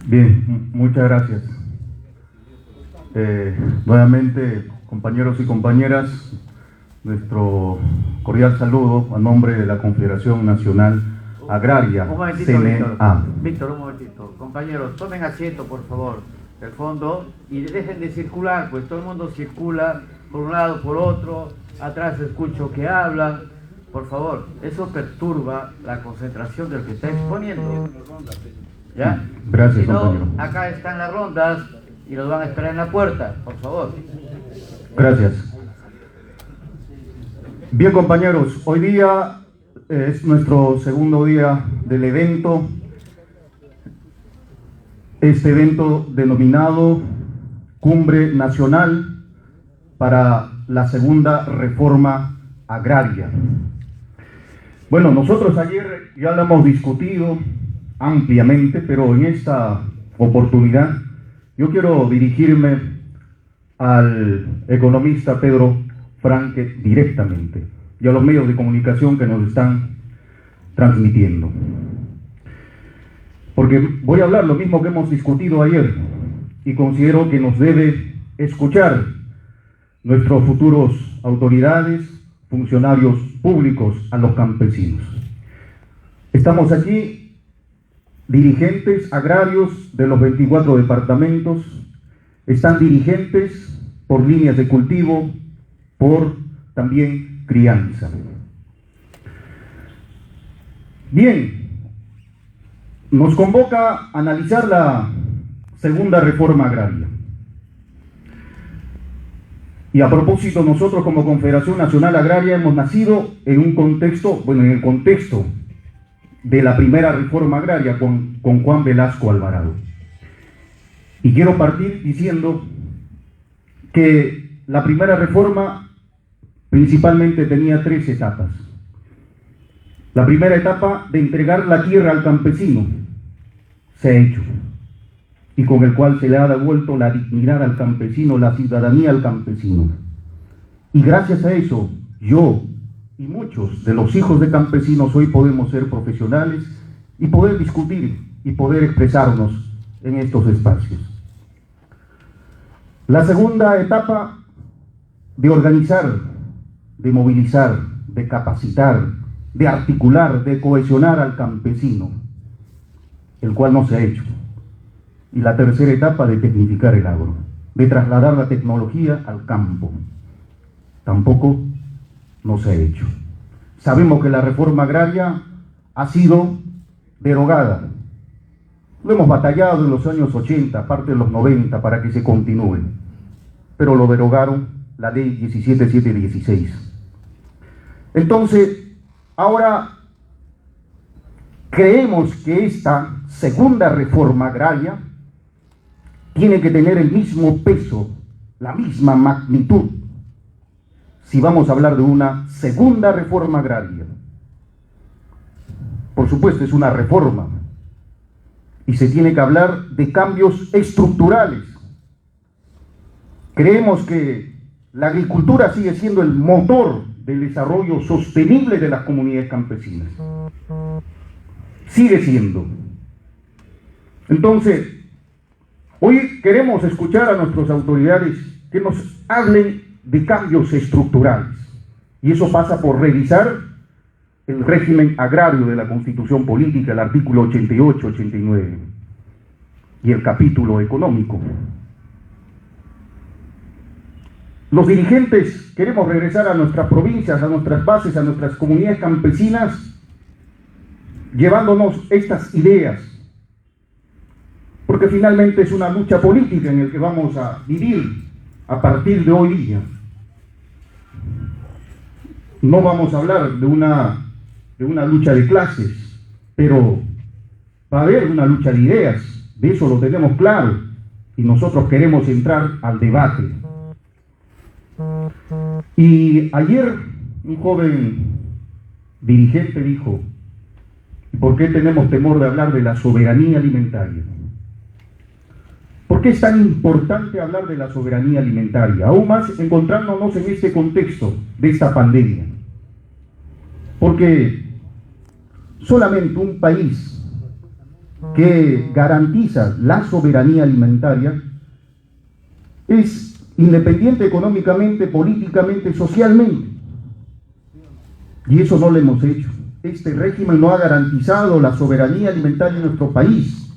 Bien, muchas gracias. Nuevamente, compañeros y compañeras, nuestro cordial saludo a nombre de la Confederación Nacional Agraria, un momentito, CNA. Víctor, un momentito. Compañeros, tomen asiento, por favor, del fondo, y dejen de circular, pues todo el mundo circula por un lado, por otro, atrás escucho que hablan. Por favor, eso perturba la concentración del que está exponiendo. ¿Ya? Gracias, si no, compañero. acá están las rondas y los van a esperar en la puerta, por favor. Gracias. Bien, compañeros, hoy día es nuestro segundo día del evento. Este evento denominado Cumbre Nacional para la Segunda Reforma Agraria. Bueno, nosotros ayer ya lo hemos discutido ampliamente, pero en esta oportunidad yo quiero dirigirme al economista Pedro Franque directamente y a los medios de comunicación que nos están transmitiendo. Porque voy a hablar lo mismo que hemos discutido ayer y considero que nos debe escuchar nuestros futuros autoridades, funcionarios públicos, a los campesinos. Estamos aquí dirigentes agrarios de los 24 departamentos, están dirigentes por líneas de cultivo, por también crianza. Bien, nos convoca a analizar la segunda reforma agraria. Y a propósito, nosotros como Confederación Nacional Agraria hemos nacido en un contexto, en el contexto de la primera reforma agraria con Juan Velasco Alvarado. Y quiero partir diciendo que la primera reforma principalmente tenía 3 etapas. La primera etapa de entregar la tierra al campesino se ha hecho, y con el cual se le ha devuelto la dignidad al campesino, la ciudadanía al campesino. Y gracias a eso, yo y muchos de los hijos de campesinos hoy podemos ser profesionales y poder discutir y poder expresarnos en estos espacios. La segunda etapa de organizar, de movilizar, de capacitar, de articular, de cohesionar al campesino, el cual no se ha hecho. Y la tercera etapa de tecnificar el agro, de trasladar la tecnología al campo. Tampoco no se ha hecho. Sabemos que la reforma agraria ha sido derogada. Lo hemos batallado en los años 80, parte de los 90, para que se continúe. Pero lo derogaron, la ley 17716. Entonces, ahora creemos que esta segunda reforma agraria tiene que tener el mismo peso, la misma magnitud, si vamos a hablar de una segunda reforma agraria. Por supuesto, es una reforma y se tiene que hablar de cambios estructurales. Creemos que la agricultura sigue siendo el motor del desarrollo sostenible de las comunidades campesinas. Sigue siendo. Entonces, hoy queremos escuchar a nuestras autoridades que nos hablen de cambios estructurales. Y eso pasa por revisar el régimen agrario de la Constitución Política, el artículo 88-89, y el capítulo económico. Los dirigentes queremos regresar a nuestras provincias, a nuestras bases, a nuestras comunidades campesinas, llevándonos estas ideas, porque finalmente es una lucha política en la que vamos a vivir a partir de hoy día. No vamos a hablar de una lucha de clases, pero va a haber una lucha de ideas, de eso lo tenemos claro, y nosotros queremos entrar al debate. Y ayer un joven dirigente dijo: ¿por qué tenemos temor de hablar de la soberanía alimentaria? ¿Por qué es tan importante hablar de la soberanía alimentaria? Aún más encontrándonos en este contexto de esta pandemia. Porque solamente un país que garantiza la soberanía alimentaria es independiente económicamente, políticamente, socialmente. Y eso no lo hemos hecho. Este régimen no ha garantizado la soberanía alimentaria en nuestro país.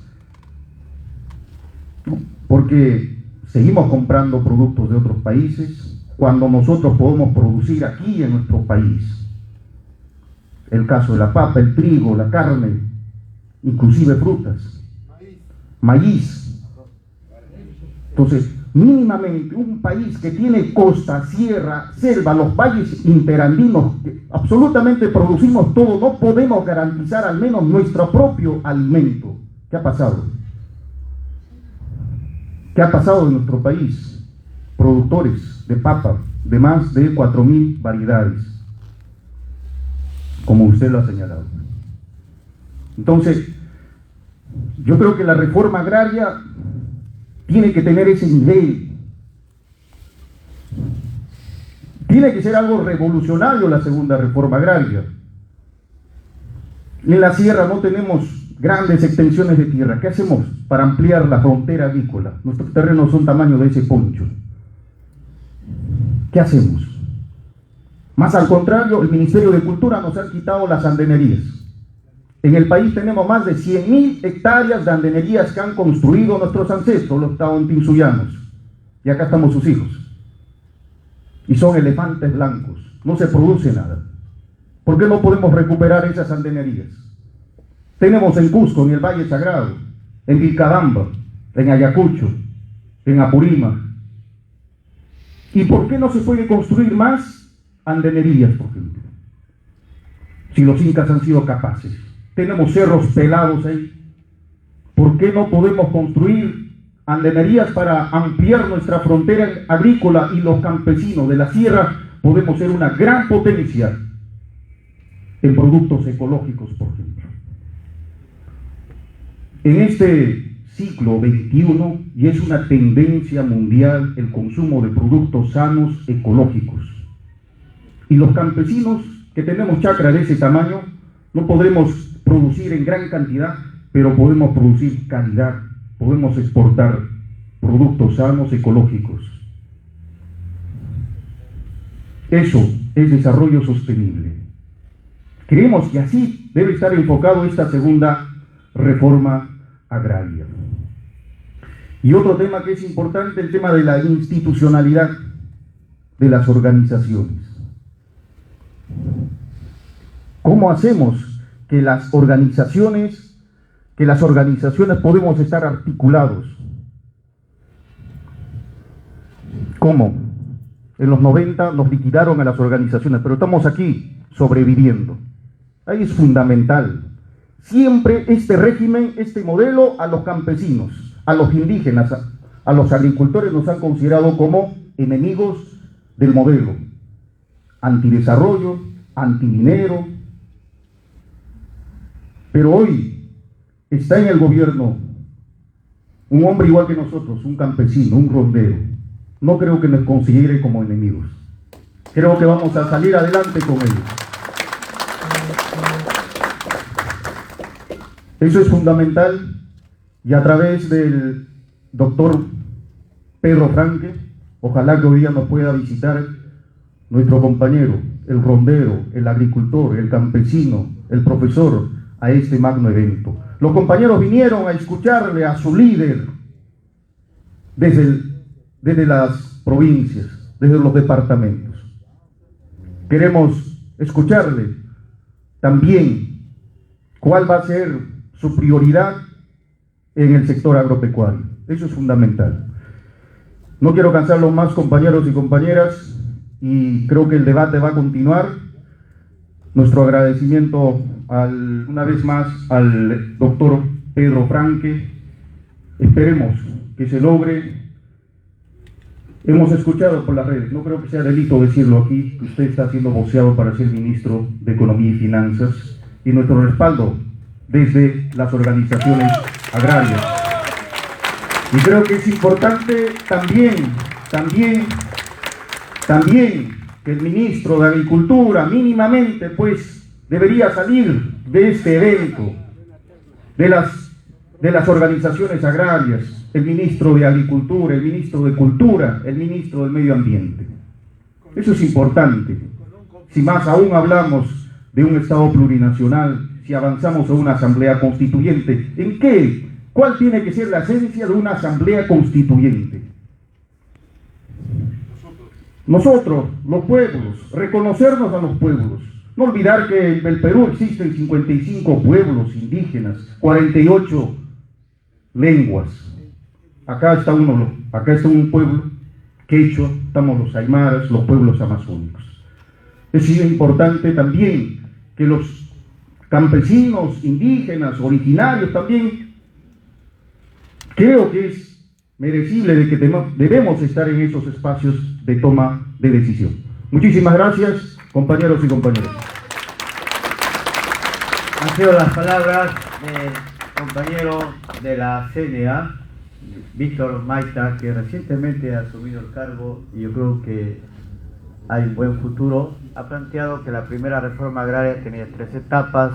Porque seguimos comprando productos de otros países cuando nosotros podemos producir aquí en nuestro país. El caso de la papa, el trigo, la carne, inclusive frutas, maíz. Entonces, mínimamente un país que tiene costa, sierra, selva, los valles interandinos, que absolutamente producimos todo, no podemos garantizar al menos nuestro propio alimento. ¿Qué ha pasado? ¿Qué ha pasado en nuestro país? Productores de papa de más de 4.000 variedades, como usted lo ha señalado. Entonces, yo creo que la reforma agraria tiene que tener ese nivel. Tiene que ser algo revolucionario la segunda reforma agraria. En la sierra no tenemos grandes extensiones de tierra. ¿Qué hacemos para ampliar la frontera agrícola? Nuestros terrenos son tamaño de ese poncho. ¿Qué hacemos? Más al contrario, el Ministerio de Cultura nos ha quitado las andenerías. En el país tenemos más de 100.000 hectáreas de andenerías que han construido nuestros ancestros, los taontinsuyanos. Y acá estamos sus hijos. Y son elefantes blancos. No se produce nada. ¿Por qué no podemos recuperar esas andenerías? Tenemos en Cusco, en el Valle Sagrado, en Vilcabamba, en Ayacucho, en Apurímac. ¿Y por qué no se puede construir más andenerías, por ejemplo? Si los incas han sido capaces. Tenemos cerros pelados ahí. ¿Por qué no podemos construir andenerías para ampliar nuestra frontera agrícola y los campesinos de la sierra podemos ser una gran potencia en productos ecológicos, por ejemplo? En este siglo XXI, y es una tendencia mundial el consumo de productos sanos ecológicos. Y los campesinos que tenemos chacra de ese tamaño no podremos producir en gran cantidad, pero podemos producir calidad, podemos exportar productos sanos ecológicos. Eso es desarrollo sostenible. Creemos que así debe estar enfocado esta segunda reforma agraria. Y otro tema que es importante, el tema de la institucionalidad de las organizaciones. ¿Cómo hacemos que las organizaciones podemos estar articulados? ¿Cómo? En los 90 nos liquidaron a las organizaciones, pero estamos aquí sobreviviendo. Ahí es fundamental. Siempre este régimen, este modelo, a los campesinos, a los indígenas, a los agricultores nos han considerado como enemigos del modelo. Antidesarrollo, antiminero. Pero hoy está en el gobierno un hombre igual que nosotros, un campesino, un rondero. No creo que nos considere como enemigos. Creo que vamos a salir adelante con ellos. Eso es fundamental, y a través del doctor Pedro Franque, ojalá que hoy día nos pueda visitar nuestro compañero, el rondero, el agricultor, el campesino, el profesor, a este magno evento. Los compañeros vinieron a escucharle a su líder desde las provincias, desde los departamentos. Queremos escucharle también cuál va a ser su prioridad en el sector agropecuario. Eso es fundamental. No quiero cansarlos más, compañeros y compañeras, y creo que el debate va a continuar. Nuestro agradecimiento una vez más al doctor Pedro Franque. Esperemos que se logre. Hemos escuchado por las redes, no creo que sea delito decirlo aquí, que usted está siendo voceado para ser ministro de Economía y Finanzas, y nuestro respaldo desde las organizaciones agrarias. Y creo que es importante también que el ministro de Agricultura mínimamente pues debería salir de este evento, de las organizaciones agrarias, el ministro de Agricultura, el ministro de Cultura, el ministro del Medio Ambiente. Eso es importante. Si más aún hablamos de un Estado plurinacional, si avanzamos a una asamblea constituyente, ¿en qué? ¿Cuál tiene que ser la esencia de una asamblea constituyente? Nosotros, los pueblos, reconocernos a los pueblos. No olvidar que en el Perú existen 55 pueblos indígenas, 48 lenguas. Acá está un pueblo quechua, estamos los aymaras, los pueblos amazónicos. Es importante también que los campesinos, indígenas, originarios también, creo que es merecible de que debemos estar en esos espacios de toma de decisión. Muchísimas gracias, compañeros y compañeras. Han sido las palabras del compañero de la CNA, Víctor Maita, que recientemente ha asumido el cargo y yo creo que hay un buen futuro. Ha planteado que la primera reforma agraria tenía 3 etapas,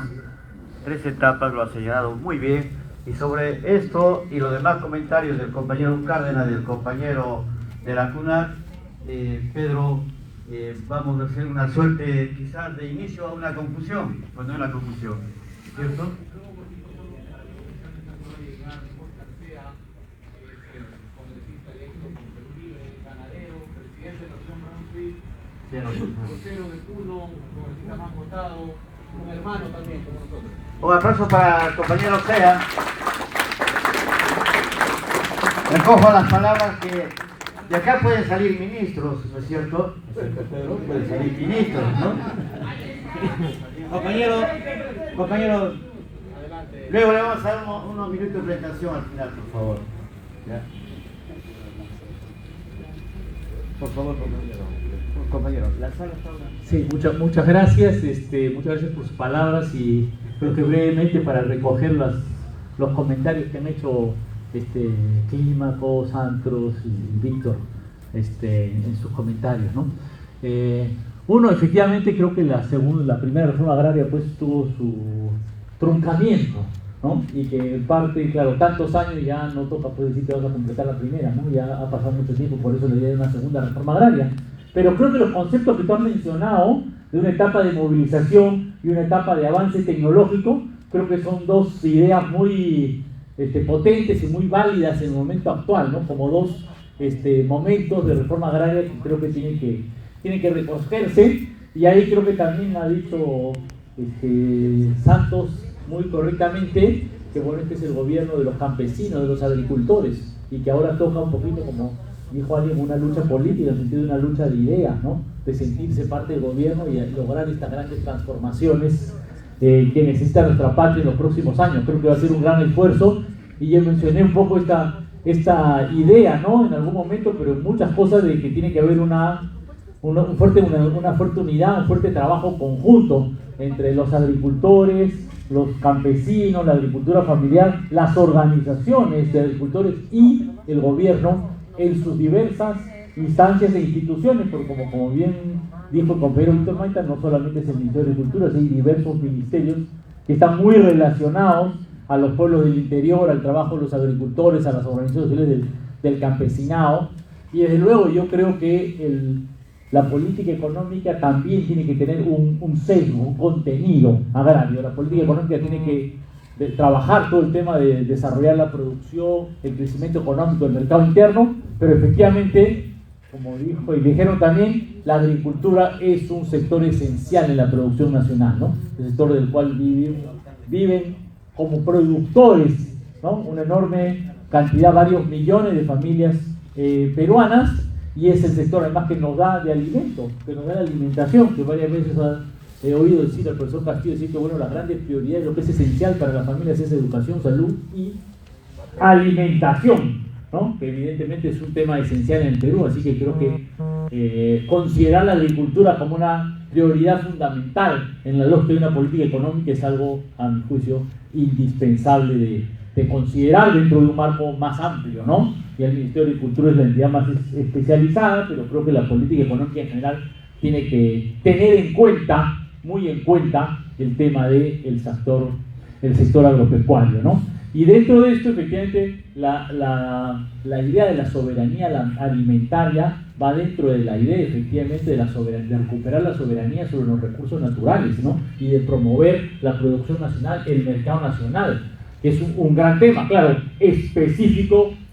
lo ha señalado muy bien, y sobre esto y los demás comentarios del compañero Cárdenas, del compañero de la CUNAC, Pedro, vamos a hacer una suerte quizás de inicio a una confusión, pues no es la confusión, ¿cierto? Vocero de Puno, congresista más votado, un hermano también como nosotros. Un aplauso para el compañero Sea. Recojo las palabras que de acá pueden salir ministros, ¿no es cierto? Pueden salir ministros, ¿no? Compañero, luego le vamos a dar unos minutos de presentación al final, por favor. ¿Ya? Por favor, compañero, la sala está... Sí, muchas gracias, muchas gracias por sus palabras, y creo que brevemente para recoger los comentarios que han hecho Clímaco, Santros y Víctor en sus comentarios, ¿no? Uno, efectivamente, creo que la primera reforma agraria pues tuvo su truncamiento, ¿no? Y que en parte, claro, tantos años ya no toca pues decir que vas a completar la primera, ¿no? Ya ha pasado mucho tiempo, por eso le dieron una segunda reforma agraria. Pero creo que los conceptos que tú has mencionado, de una etapa de movilización y una etapa de avance tecnológico, creo que son dos ideas muy potentes y muy válidas en el momento actual, ¿no? Como dos momentos de reforma agraria que creo que tienen que recogerse, y ahí creo que también ha dicho Santos muy correctamente que bueno, este es el gobierno de los campesinos, de los agricultores, y que ahora toca un poquito, como dijo alguien, una lucha política, en el sentido de una lucha de ideas, ¿no? De sentirse parte del gobierno y lograr estas grandes transformaciones que necesita nuestra patria en los próximos años. Creo que va a ser un gran esfuerzo, y yo mencioné un poco esta idea, ¿no? En algún momento, pero en muchas cosas de que tiene que haber una fuerte unidad, un fuerte trabajo conjunto entre los agricultores, los campesinos, la agricultura familiar, las organizaciones de agricultores y el gobierno en sus diversas instancias e instituciones, porque como bien dijo el compañero Víctor Maita, no solamente es el Ministerio de Agricultura, sino hay diversos ministerios que están muy relacionados a los pueblos del interior, al trabajo de los agricultores, a las organizaciones sociales del campesinado, y desde luego yo creo que la política económica también tiene que tener un sesgo, un contenido agrario. La política económica tiene que trabajar todo el tema de desarrollar la producción, el crecimiento económico del mercado interno, pero efectivamente, como dijo y dijeron también, la agricultura es un sector esencial en la producción nacional, ¿no? El sector del cual viven como productores, ¿no? Una enorme cantidad, varios millones de familias peruanas, y es el sector además que nos da de alimento, que nos da de alimentación, que varias veces he oído decir al profesor Castillo decir que bueno, las grandes prioridades, lo que es esencial para las familias es educación, salud y alimentación, ¿no? Que evidentemente es un tema esencial en el Perú, así que creo que considerar la agricultura como una prioridad fundamental en la lógica de una política económica es algo, a mi juicio, indispensable de considerar dentro de un marco más amplio, ¿no? Y el Ministerio de Agricultura es la entidad más especializada, pero creo que la política económica en general tiene que tener en cuenta, muy en cuenta, el tema del sector agropecuario, ¿no? Y dentro de esto, efectivamente, la idea de la soberanía alimentaria va dentro de la idea, efectivamente, de recuperar la soberanía sobre los recursos naturales, ¿no? Y de promover la producción nacional, el mercado nacional, que es un gran tema, claro,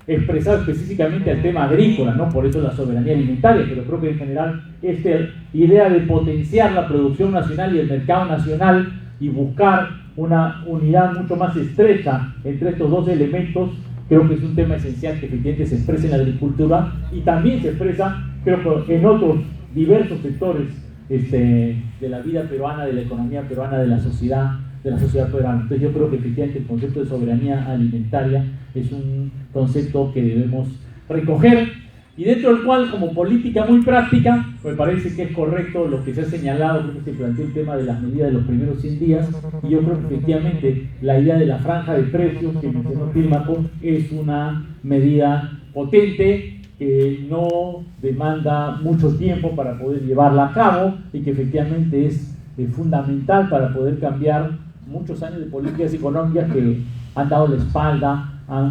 expresado específicamente al tema agrícola, ¿no? Por eso la soberanía alimentaria, pero creo que en general esta idea de potenciar la producción nacional y el mercado nacional y buscar una unidad mucho más estrecha entre estos dos elementos, creo que es un tema esencial que efectivamente se expresa en la agricultura y también se expresa, creo que en otros diversos sectores de la vida peruana, de la economía peruana, de la sociedad peruana. Entonces yo creo que efectivamente el concepto de soberanía alimentaria es un concepto que debemos recoger, y dentro del cual, como política muy práctica, me parece que es correcto lo que se ha señalado, creo que se planteó el tema de las medidas de los primeros 100 días, y yo creo que efectivamente la idea de la franja de precios que mencionó Pilmaco es una medida potente, que no demanda mucho tiempo para poder llevarla a cabo, y que efectivamente es fundamental para poder cambiar muchos años de políticas económicas que han dado la espalda,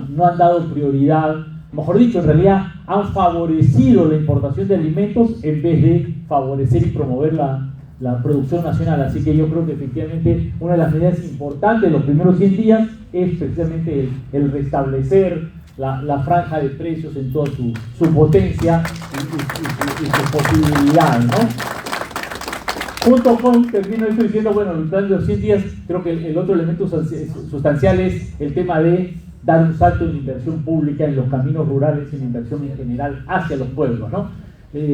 no han dado prioridad, mejor dicho, en realidad han favorecido la importación de alimentos en vez de favorecer y promover la producción nacional. Así que yo creo que efectivamente una de las medidas importantes de los primeros 100 días es precisamente el restablecer la franja de precios en toda su potencia y sus posibilidades, ¿no? Junto con, termino esto diciendo, bueno, el plan de los 100 días, creo que el otro elemento sustancial es el tema de dar un salto en inversión pública en los caminos rurales, en inversión en general hacia los pueblos, ¿no?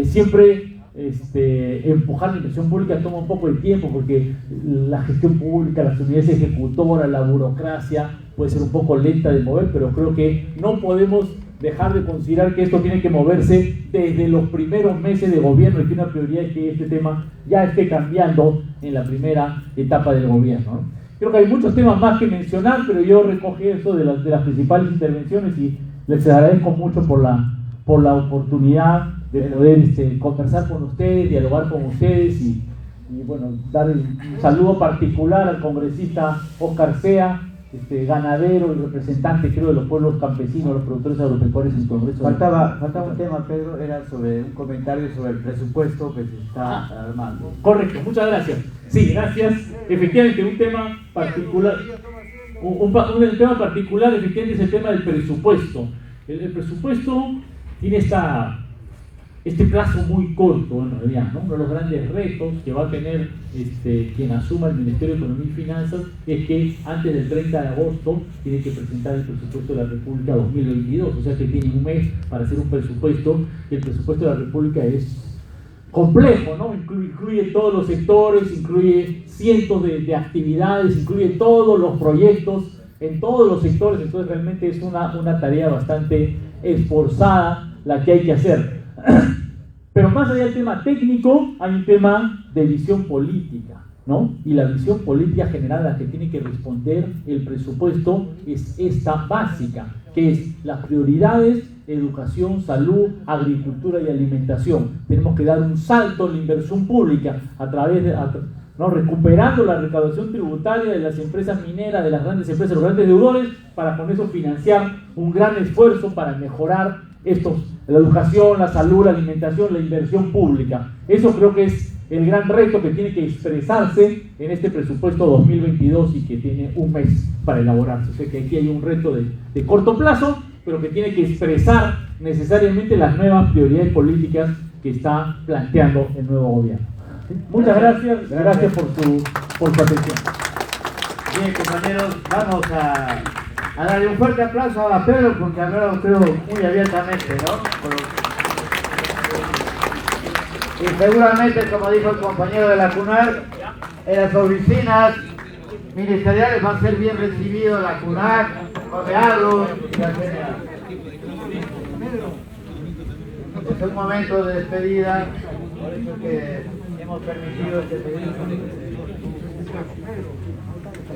Siempre empujar la inversión pública toma un poco de tiempo, porque la gestión pública, las unidades ejecutoras, la burocracia puede ser un poco lenta de mover, pero creo que no podemos dejar de considerar que esto tiene que moverse desde los primeros meses de gobierno, y que una prioridad es que este tema ya esté cambiando en la primera etapa del gobierno, ¿no? Creo que hay muchos temas más que mencionar, pero yo recogí eso de las principales intervenciones, y les agradezco mucho por la oportunidad de poder conversar con ustedes, dialogar con ustedes, y bueno, dar un saludo particular al congresista Oscar Sea, ganadero y representante, creo, de los pueblos campesinos, los productores agropecuarios en el Congreso. Faltaba un tema, Pedro, era sobre un comentario sobre el presupuesto que se está armando. Correcto, muchas gracias. Sí, gracias. Efectivamente, un tema un tema particular efectivamente es el tema del presupuesto. El presupuesto tiene este plazo muy corto en realidad, ¿no? Uno de los grandes retos que va a tener quien asuma el Ministerio de Economía y Finanzas es que antes del 30 de agosto tiene que presentar el presupuesto de la República 2022, o sea que tiene un mes para hacer un presupuesto, y el presupuesto de la República es complejo, ¿no? Incluye todos los sectores, incluye cientos de actividades, incluye todos los proyectos en todos los sectores, entonces realmente es una tarea bastante esforzada la que hay que hacer. Pero más allá del tema técnico, hay un tema de visión política, ¿no? Y la visión política general a la que tiene que responder el presupuesto es esta básica, que es las prioridades: educación, salud, agricultura y alimentación. Tenemos que dar un salto en la inversión pública a través de, ¿no? recuperando la recaudación tributaria de las empresas mineras, de las grandes empresas, los grandes deudores, para con eso financiar un gran esfuerzo para mejorar la educación, la salud, la alimentación, la inversión pública. Eso creo que es el gran reto que tiene que expresarse en este presupuesto 2022 y que tiene un mes para elaborarse. O sea que aquí hay un reto de corto plazo, pero que tiene que expresar necesariamente las nuevas prioridades políticas que está planteando el nuevo gobierno. Muchas gracias por su atención. Bien, compañeros, vamos a darle un fuerte aplauso a Pedro, porque ha hablado, creo, muy abiertamente, ¿no? Y seguramente, como dijo el compañero de la CUNAR, en las oficinas ministeriales va a ser bien recibido la CUNAR, Codeagro y la CNA. Es un momento de despedida, por eso que hemos permitido este pedido.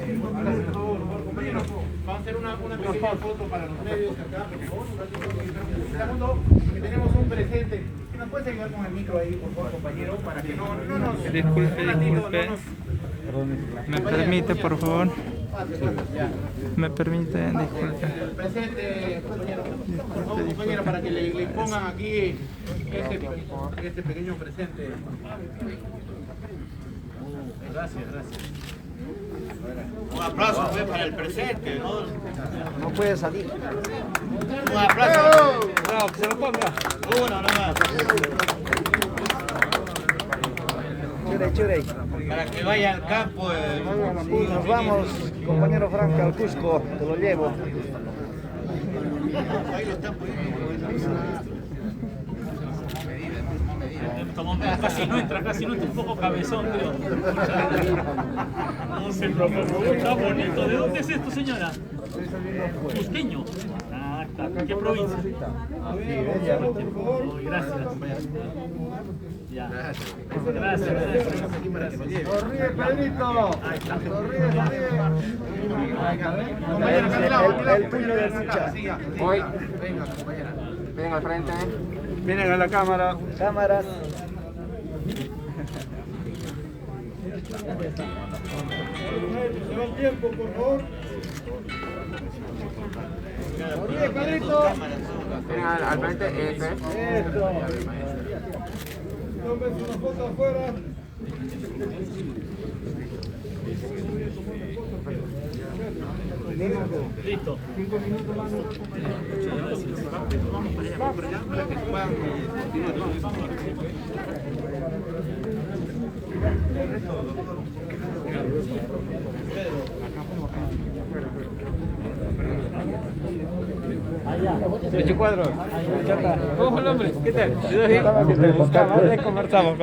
Por favor, compañeros, vamos a hacer una pequeña foto para los medios acá, por favor. Segundo, que tenemos un presente. ¿Nos puedes ayudar con el micro ahí, por favor, compañero? Para que no nos... Disculpe. ¿Me permite, por favor? ¿Me permite? Disculpe. Presente, compañero. Por favor, compañero, para que le pongan aquí este pequeño presente. Gracias. Un aplauso para el presente, ¿no? No puede salir. Un aplauso. No, que se lo ponga. Uno nomás. Chure. Para que vaya al campo. Sí, nos vamos, compañero Franca, al Cusco, te lo llevo. Ahí lo están poniendo. Casi no entra, un poco cabezón, creo. No se preocupe, está bonito. ¿De dónde es esto, señora? Cusqueño. Ah, está. ¿Qué provincia? Gracias, compañero. Ya. Gracias. Sonríe, Pedrito. El puño de lucha. Hoy, venga, compañera. Venga al frente. Vienen a la cámara. Cámaras. Se va el tiempo, por favor. Sonríe, Pedrito. Venga al frente, Eso. Tómense una foto afuera. Listo. 5 minutos más. Vamos para allá para que puedan continuar. ¿Cómo el hombre? ¿Qué tal? Conversamos.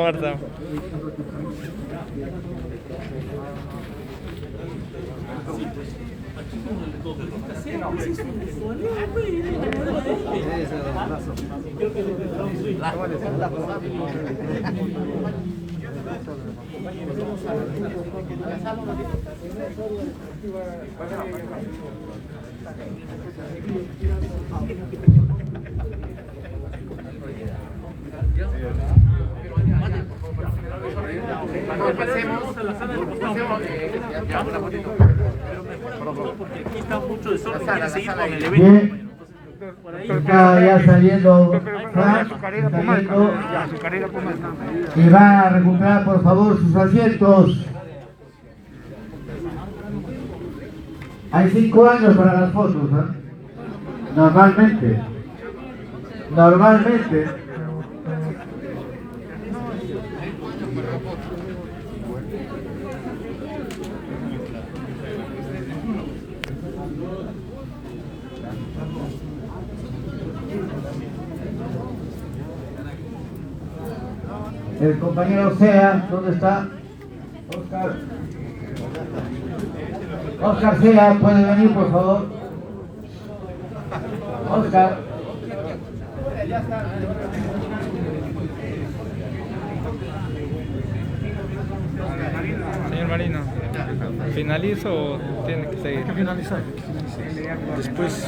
Pasemos a la sala de porque aquí está mucho desorden. Quiere seguir con el evento. Está ya saliendo Frank, y va a recuperar por favor sus asientos. Hay 5 años para las fotos, ¿eh? Normalmente. El compañero Sea, ¿dónde está? Oscar Sea, ¿puede venir por favor? Oscar. Señor Marino, ¿finalizo o tiene que seguir? Hay que finalizar. Después.